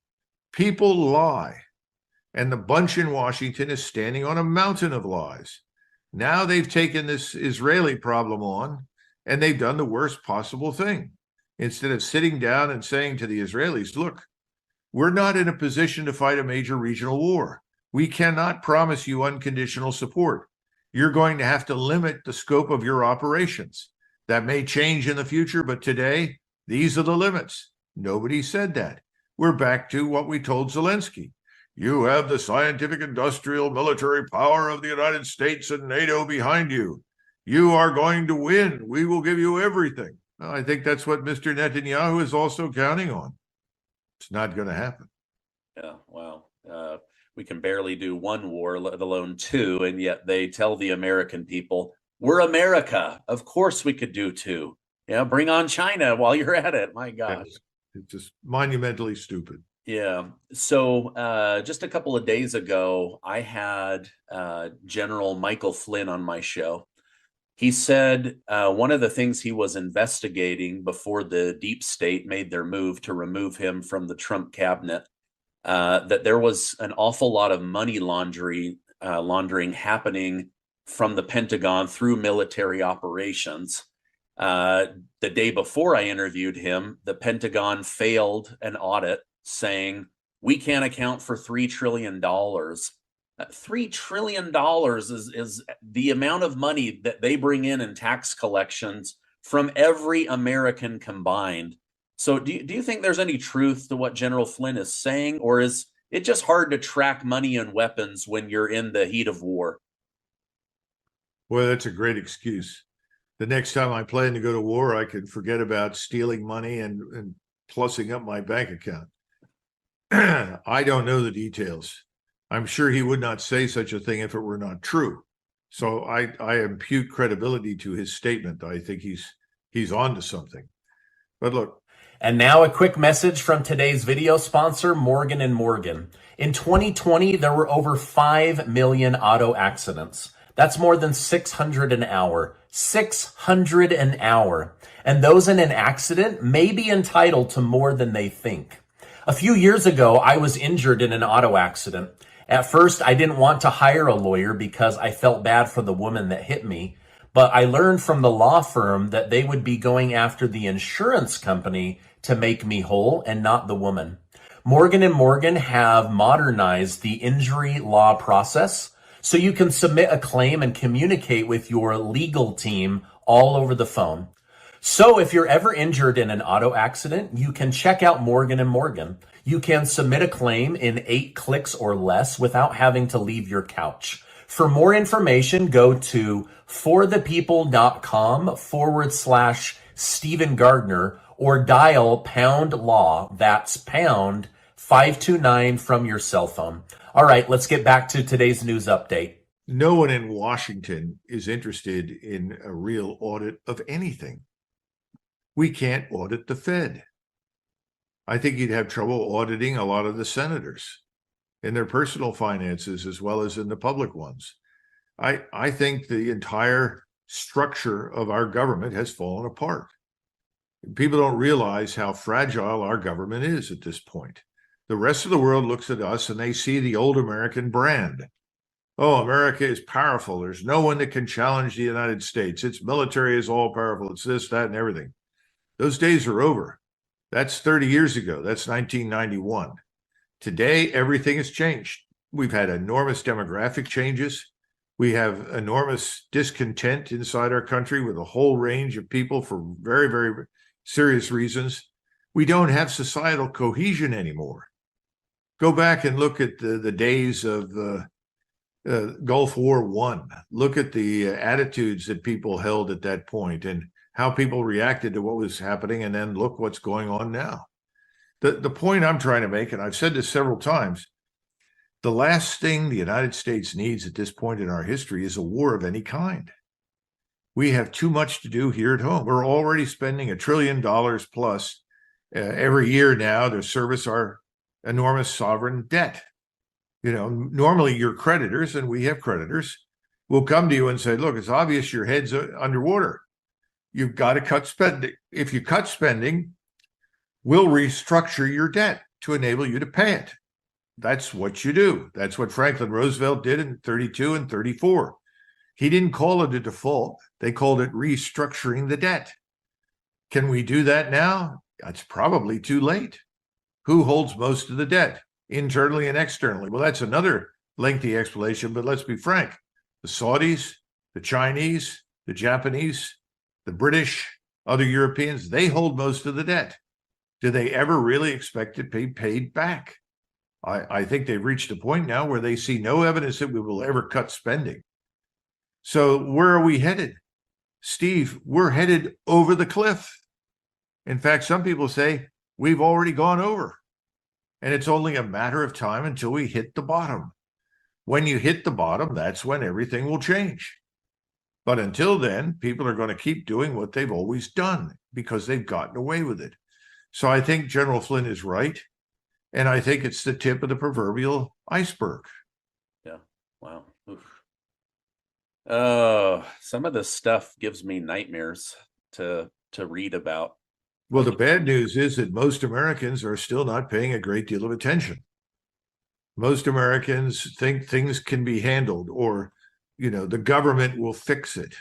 People lie. And the bunch in Washington is standing on a mountain of lies. Now they've taken this Israeli problem on, and they've done the worst possible thing. Instead of sitting down and saying to the Israelis, look, we're not in a position to fight a major regional war. We cannot promise you unconditional support. You're going to have to limit the scope of your operations. That may change in the future, but today, these are the limits. Nobody said that. We're back to what we told Zelensky. You have the scientific, industrial, military power of the United States and NATO behind you. You are going to win. We will give you everything. Well, I think that's what Mr. Netanyahu is also counting on. It's not going to happen. Yeah, wow. We can barely do one war, let alone two, and yet they tell the American people We're America. Of course we could do two. Yeah, bring on China while you're at it. My gosh. It's just monumentally stupid. Yeah. So just a couple of days ago, I had General Michael Flynn on my show. He said one of the things he was investigating before the deep state made their move to remove him from the Trump cabinet, that there was an awful lot of money laundering happening from the Pentagon through military operations. The day before I interviewed him, the Pentagon failed an audit saying we can't account for $3 trillion. $3 trillion is the amount of money that they bring in tax collections from every American combined. So do you think there's any truth to what General Flynn is saying, or is it just hard to track money and weapons when you're in the heat of war? Well, that's a great excuse. The next time I plan to go to war, I can forget about stealing money and plussing up my bank account. I don't know the details. I'm sure he would not say such a thing if it were not true. So I impute credibility to his statement. I think he's on to something. But look. And now a quick message from today's video sponsor, Morgan & Morgan. In 2020, there were over 5 million auto accidents. That's more than 600 an hour. 600 an hour. And those in an accident may be entitled to more than they think. A few years ago, I was injured in an auto accident. At first, I didn't want to hire a lawyer because I felt bad for the woman that hit me. But I learned from the law firm that they would be going after the insurance company to make me whole and not the woman. Morgan & Morgan have modernized the injury law process so you can submit a claim and communicate with your legal team all over the phone. So if you're ever injured in an auto accident, you can check out Morgan & Morgan. You can submit a claim in 8 clicks or less without having to leave your couch. For more information, go to forthepeople.com/Stephen Gardner or dial #law. That's pound 529 from your cell phone. All right, let's get back to today's news update. No one in Washington is interested in a real audit of anything. We can't audit the Fed. I think you'd have trouble auditing a lot of the senators in their personal finances as well as in the public ones. I think the entire structure of our government has fallen apart. People don't realize how fragile our government is at this point. The rest of the world looks at us and they see the old American brand. Oh, America is powerful. There's no one that can challenge the United States. Its military is all powerful. It's this, that, and everything. Those days are over. That's 30 years ago. That's 1991. Today, everything has changed. We've had enormous demographic changes. We have enormous discontent inside our country with a whole range of people for very, very serious reasons. We don't have societal cohesion anymore. Go back and look at the days of Gulf War I. Look at the attitudes that people held at that point and how people reacted to what was happening, and then look what's going on now. The point I'm trying to make, and I've said this several times, the last thing the United States needs at this point in our history is a war of any kind. We have too much to do here at home. We're already spending $1 trillion plus every year now to service our enormous sovereign debt. You know, normally your creditors, and we have creditors, will come to you and say, look, it's obvious your head's underwater. You've got to cut spending. If you cut spending, we'll restructure your debt to enable you to pay it. That's what you do. That's what Franklin Roosevelt did in 32 and 34. He didn't call it a default. They called it restructuring the debt. Can we do that now? It's probably too late. Who holds most of the debt, internally and externally? Well, that's another lengthy explanation, but let's be frank. The Saudis, the Chinese, the Japanese, the British, other Europeans, they hold most of the debt. Do they ever really expect to be paid back? I think they've reached a point now where they see no evidence that we will ever cut spending. So where are we headed? Steve, we're headed over the cliff. In fact, some people say we've already gone over, and it's only a matter of time until we hit the bottom. When you hit the bottom, that's when everything will change. But until then, people are going to keep doing what they've always done because they've gotten away with it. So I think General Flynn is right. And I think it's the tip of the proverbial iceberg. Yeah. Wow. Oof. Oh, some of this stuff gives me nightmares to read about. Well, the bad news is that most Americans are still not paying a great deal of attention. Most Americans think things can be handled, or, the government will fix it.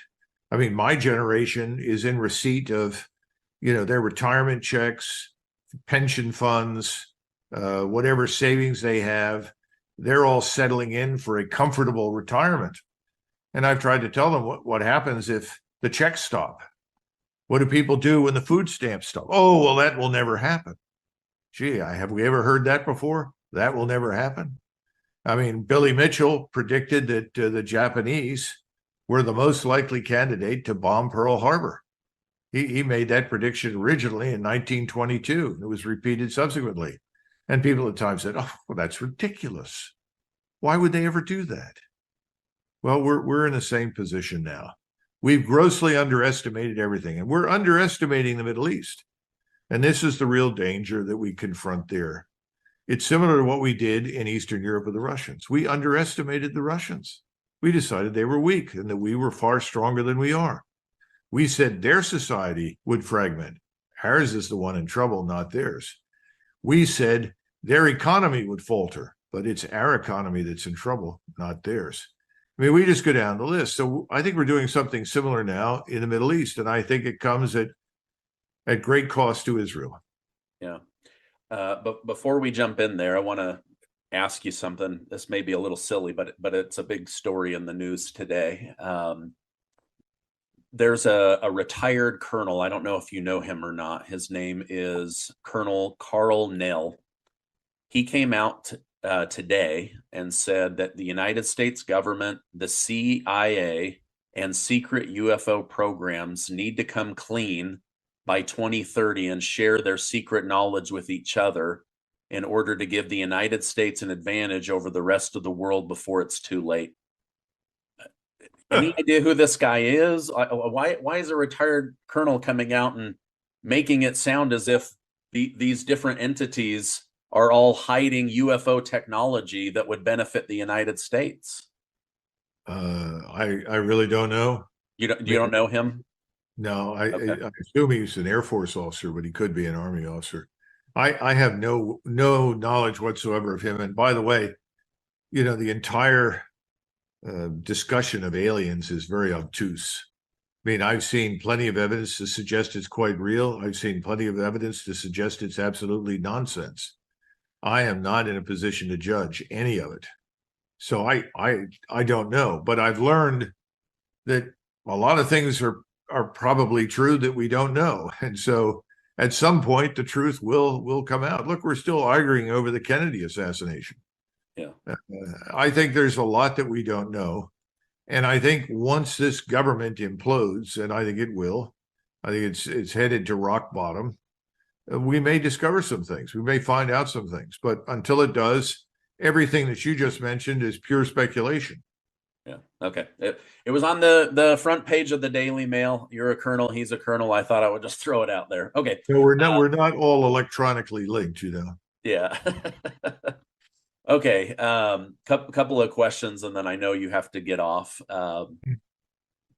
I mean, my generation is in receipt of, their retirement checks, pension funds, whatever savings they have. They're all settling in for a comfortable retirement. And I've tried to tell them what happens if the checks stop. What do people do when the food stamps stop? Oh, well, that will never happen. Gee, have we ever heard that before? That will never happen. I mean, Billy Mitchell predicted that the Japanese were the most likely candidate to bomb Pearl Harbor. He made that prediction originally in 1922. It was repeated subsequently. And people at times said, oh, well, that's ridiculous. Why would they ever do that? Well, we're in the same position now. We've grossly underestimated everything, and we're underestimating the Middle East. And this is the real danger that we confront there. It's similar to what we did in Eastern Europe with the Russians. We underestimated the Russians. We decided they were weak and that we were far stronger than we are. We said their society would fragment. Ours is the one in trouble, not theirs. We said their economy would falter, but it's our economy that's in trouble, not theirs. I mean, we just go down the list. So I think we're doing something similar now in the Middle East, and I think it comes at great cost to Israel. Yeah. But before we jump in there, I want to ask you something. This may be a little silly, but it's a big story in the news today. There's a retired colonel. I don't know if you know him or not. His name is Colonel Carl Nell. He came out today and said that the United States government, the CIA, and secret UFO programs need to come clean by 2030 and share their secret knowledge with each other in order to give the United States an advantage over the rest of the world before it's too late. Any idea who this guy is? Why is a retired colonel coming out and making it sound as if these different entities are all hiding UFO technology that would benefit the United States? I really don't know. You don't know him? No, Okay. I assume he's an Air Force officer, but he could be an Army officer. I have no knowledge whatsoever of him. And by the way, the entire discussion of aliens is very obtuse. I mean, I've seen plenty of evidence to suggest it's quite real. I've seen plenty of evidence to suggest it's absolutely nonsense. I am not in a position to judge any of it. So I don't know, but I've learned that a lot of things are probably true that we don't know. And so at some point the truth will come out. Look, we're still arguing over the Kennedy assassination. Yeah. I think there's a lot that we don't know. And I think once this government implodes, and I think it will, I think it's headed to rock bottom, we may discover some things. We may find out some things. But until it does, everything that you just mentioned is pure speculation. Yeah. Okay. It was on the front page of the Daily Mail. You're a colonel. He's a colonel. I thought I would just throw it out there. Okay. So we're not all electronically linked, Yeah. Okay. Couple of questions, and then I know you have to get off.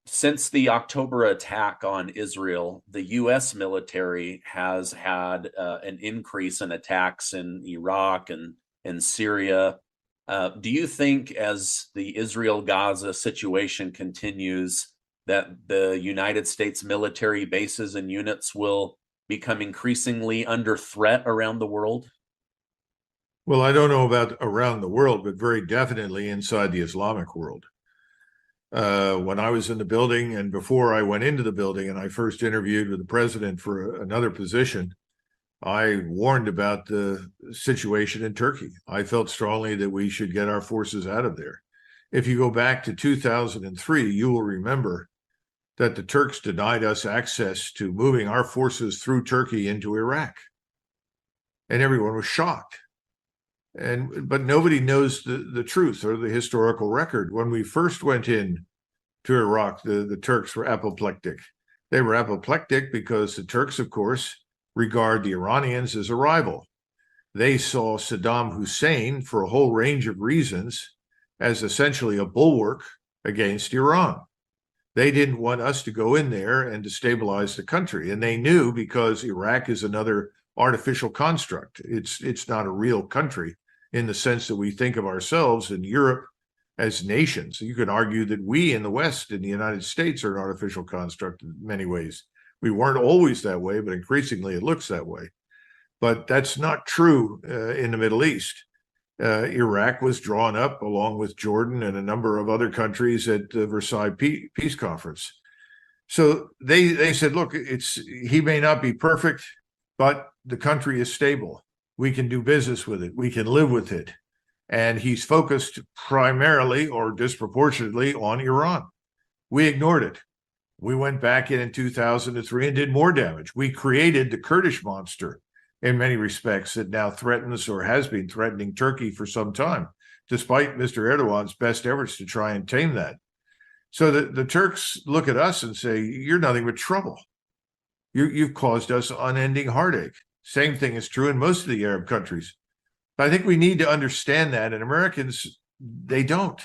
Since the October attack on Israel, the U.S. military has had an increase in attacks in Iraq and in Syria. Do you think as the Israel-Gaza situation continues that the United States military bases and units will become increasingly under threat around the world? Well, I don't know about around the world, but very definitely inside the Islamic world. When I was in the building and before I went into the building and I first interviewed with the president for another position, I warned about the situation in Turkey. I felt strongly that we should get our forces out of there. If you go back to 2003, you will remember that the Turks denied us access to moving our forces through Turkey into Iraq. And everyone was shocked. But nobody knows the truth or the historical record. When we first went in to Iraq. The Turks were apoplectic. They were apoplectic because the Turks, of course, regard the Iranians as a rival. They saw Saddam Hussein, for a whole range of reasons, as essentially a bulwark against Iran. They didn't want us to go in there and destabilize the country. And they knew, because Iraq is another artificial construct. It's not a real country in the sense that we think of ourselves in Europe as nations. You can argue that we in the West, in the United States, are an artificial construct in many ways. We weren't always that way, but increasingly it looks that way. But that's not true in the Middle East. Iraq was drawn up along with Jordan and a number of other countries at the Versailles Peace Conference. So they said, look, he may not be perfect, but the country is stable. We can do business with it. We can live with it. And he's focused primarily or disproportionately on Iran. We ignored it. We went back in 2003 and did more damage. We created the Kurdish monster in many respects that now threatens or has been threatening Turkey for some time, despite Mr. Erdogan's best efforts to try and tame that. So the Turks look at us and say, you're nothing but trouble. You've caused us unending heartache. Same thing is true in most of the Arab countries. But I think we need to understand that, and Americans, they don't.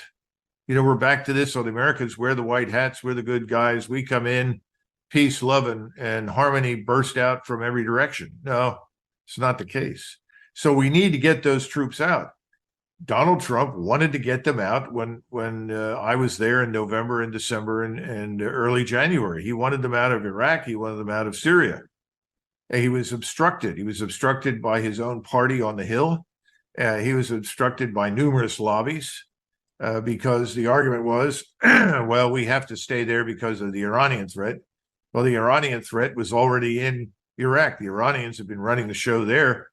You know, we're back to this, so the Americans wear the white hats, we're the good guys, we come in, peace, love, and harmony burst out from every direction. No, it's not the case. So we need to get those troops out. Donald Trump wanted to get them out when I was there in November and December and early January. He wanted them out of Iraq. He wanted them out of Syria. And he was obstructed. He was obstructed by his own party on the Hill. He was obstructed by numerous lobbies because the argument was, well, we have to stay there because of the Iranian threat. Well, the Iranian threat was already in Iraq. The Iranians have been running the show there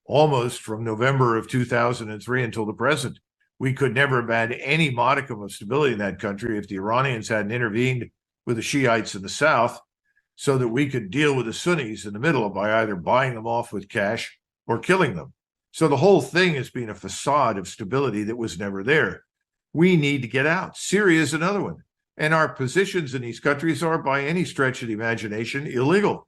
almost from November of 2003 until the present. We could never have had any modicum of stability in that country if the Iranians hadn't intervened with the Shiites in the south so that we could deal with the Sunnis in the middle by either buying them off with cash or killing them. So the whole thing has been a facade of stability that was never there. We need to get out. Syria is another one. And our positions in these countries are, by any stretch of the imagination, illegal.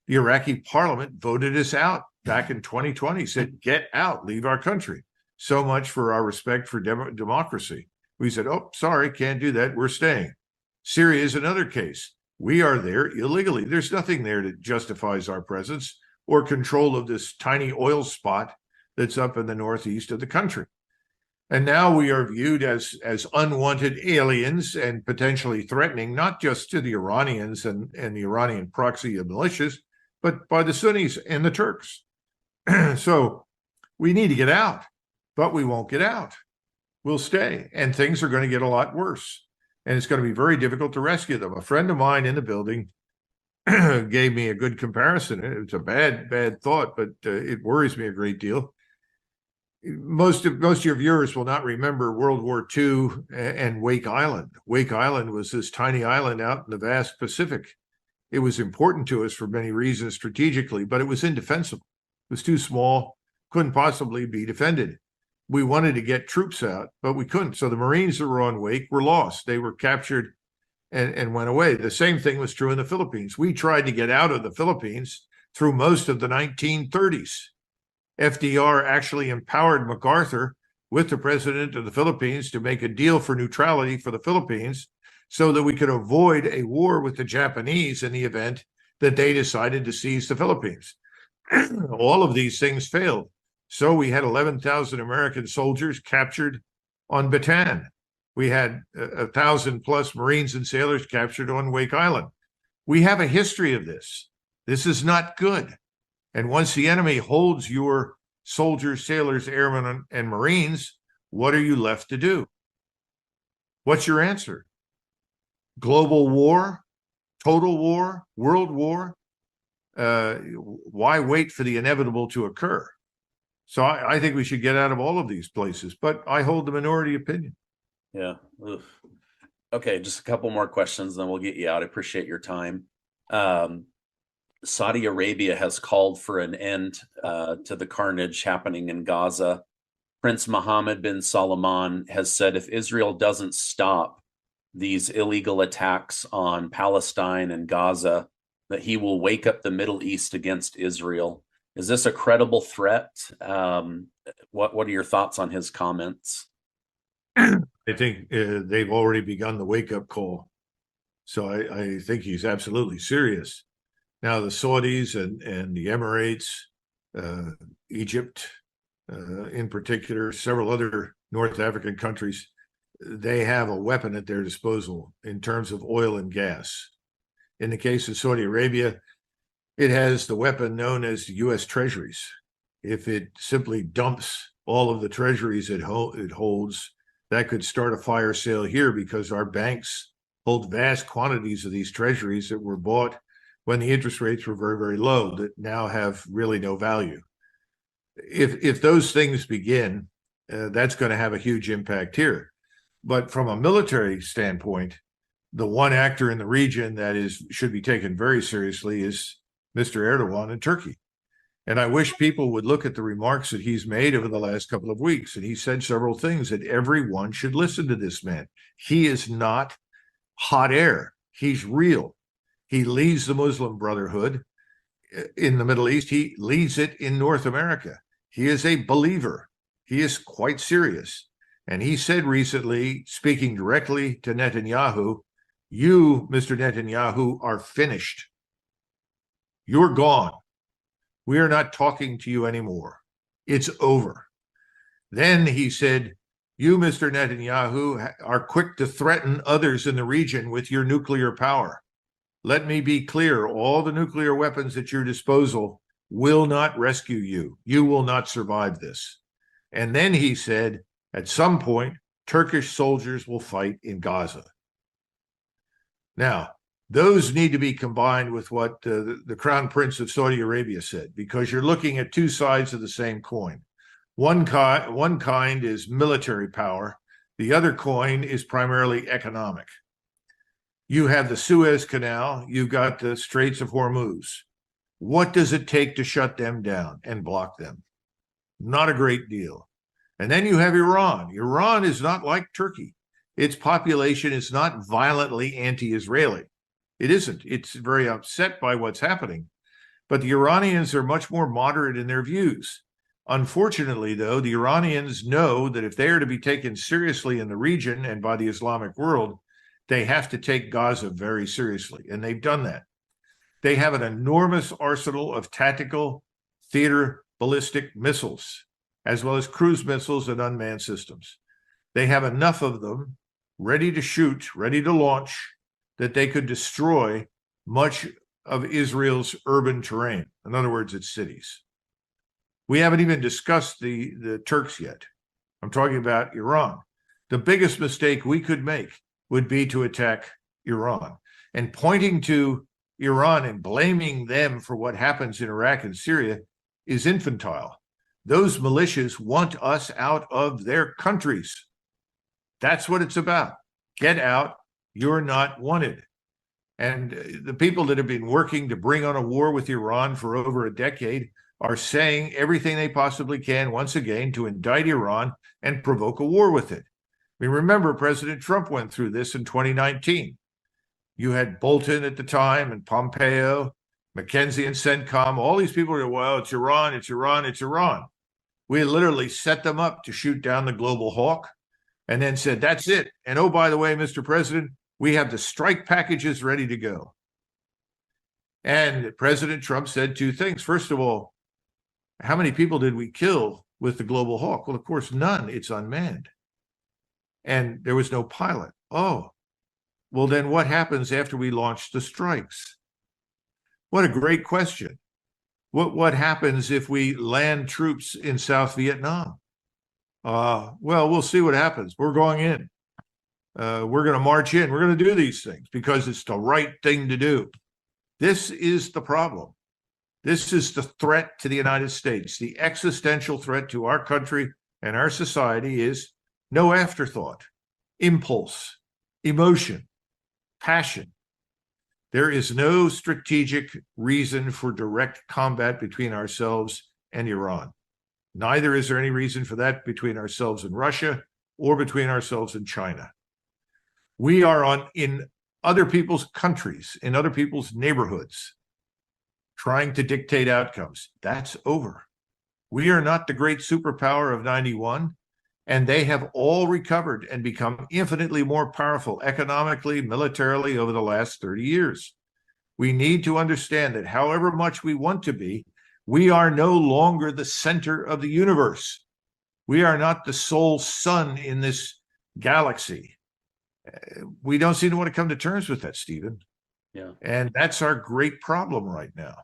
The Iraqi parliament voted us out back in 2020, said, get out, leave our country. So much for our respect for democracy. We said, oh, sorry, can't do that. We're staying. Syria is another case. We are there illegally. There's nothing there that justifies our presence or control of this tiny oil spot that's up in the northeast of the country. And now we are viewed as unwanted aliens and potentially threatening, not just to the Iranians and the Iranian proxy of militias, but by the Sunnis and the Turks. So we need to get out, but we won't get out. We'll stay, and things are going to get a lot worse. And it's going to be very difficult to rescue them. A friend of mine in the building gave me a good comparison. It's a bad thought, but it worries me a great deal. Most of your viewers will not remember World War II and Wake Island. Wake Island was this tiny island out in the vast Pacific. It was important to us for many reasons strategically, but it was indefensible. It was too small, couldn't possibly be defended. We wanted to get troops out, but we couldn't. So the Marines that were on Wake were lost. They were captured and went away. The same thing was true in the Philippines. We tried to get out of the Philippines through most of the 1930s. FDR actually empowered MacArthur with the president of the Philippines to make a deal for neutrality for the Philippines so that we could avoid a war with the Japanese in the event that they decided to seize the Philippines. All of these things failed. So we had 11,000 American soldiers captured on Bataan. We had 1,000 plus Marines and sailors captured on Wake Island. We have a history of this. This is not good. And once the enemy holds your soldiers, sailors, airmen, and Marines, what are you left to do? What's your answer? Global war, total war, world war? Why wait for the inevitable to occur? So I think we should get out of all of these places, but I hold the minority opinion. Yeah. Oof. Okay, just a couple more questions, then we'll get you out. I appreciate your time. Saudi Arabia has called for an end to the carnage happening in Gaza. Prince Mohammed bin Salman has said if Israel doesn't stop these illegal attacks on Palestine and Gaza, that he will wake up the Middle East against Israel. Is this a credible threat? What are your thoughts on his comments? I think they've already begun the wake-up call. So I think he's absolutely serious. Now, the Saudis and the Emirates, Egypt in particular, several other North African countries, they have a weapon at their disposal in terms of oil and gas. In the case of Saudi Arabia, it has the weapon known as U.S. Treasuries. If it simply dumps all of the treasuries it holds, that could start a fire sale here, because our banks hold vast quantities of these treasuries that were bought when the interest rates were very, very low, that now have really no value. If those things begin, that's going to have a huge impact here. But from a military standpoint, the one actor in the region that should be taken very seriously is Mr. Erdogan in Turkey. And I wish people would look at the remarks that he's made over the last couple of weeks. And he said several things that everyone should listen to this man. He is not hot air. He's real. He leads the Muslim Brotherhood in the Middle East. He leads it in North America. He is a believer. He is quite serious. And he said recently, speaking directly to Netanyahu, "You, Mr. Netanyahu, are finished. You're gone. We are not talking to you anymore. It's over." Then he said, "You, Mr. Netanyahu, are quick to threaten others in the region with your nuclear power. Let me be clear, all the nuclear weapons at your disposal will not rescue you. You will not survive this." And then he said, at some point, Turkish soldiers will fight in Gaza. Now, those need to be combined with what the Crown Prince of Saudi Arabia said, because you're looking at two sides of the same coin. One kind is military power. The other coin is primarily economic. You have the Suez Canal. You've got the Straits of Hormuz. What does it take to shut them down and block them? Not a great deal. And then you have Iran. Iran is not like Turkey. Its population is not violently anti-Israeli. It isn't. It's very upset by what's happening. But the Iranians are much more moderate in their views. Unfortunately, though, the Iranians know that if they are to be taken seriously in the region and by the Islamic world, they have to take Gaza very seriously. And they've done that. They have an enormous arsenal of tactical theater ballistic missiles, as well as cruise missiles and unmanned systems. They have enough of them ready to shoot, ready to launch, that they could destroy much of Israel's urban terrain. In other words, its cities. We haven't even discussed the Turks yet. I'm talking about Iran. The biggest mistake we could make would be to attack Iran. And pointing to Iran and blaming them for what happens in Iraq and Syria is infantile. Those militias want us out of their countries. That's what it's about. Get out. You're not wanted. And the people that have been working to bring on a war with Iran for over a decade are saying everything they possibly can, once again, to indict Iran and provoke a war with it. I mean, remember, President Trump went through this in 2019. You had Bolton at the time and Pompeo, McKenzie and CENTCOM. All these people are, well, it's Iran, it's Iran, it's Iran. We literally set them up to shoot down the global hawk and then said, that's it. And oh, by the way, Mr. President, we have the strike packages ready to go. And President Trump said two things. First of all, how many people did we kill with the global hawk? Well, of course, none. It's unmanned. And there was no pilot. Oh, well, then what happens after we launch the strikes? What a great question. What happens if we land troops in South Vietnam? Well, we'll see what happens. We're going in. We're going to march in. We're going to do these things because it's the right thing to do. This is the problem. This is the threat to the United States. The existential threat to our country and our society is no afterthought, impulse, emotion, passion. There is no strategic reason for direct combat between ourselves and Iran. Neither is there any reason for that between ourselves and Russia or between ourselves and China. We are in other people's countries, in other people's neighborhoods, trying to dictate outcomes. That's over. We are not the great superpower of 91, and they have all recovered and become infinitely more powerful economically, militarily over the last 30 years. We need to understand that however much we want to be, we are no longer the center of the universe. We are not the sole sun in this galaxy. We don't seem to want to come to terms with that, Stephen. Yeah. And that's our great problem right now.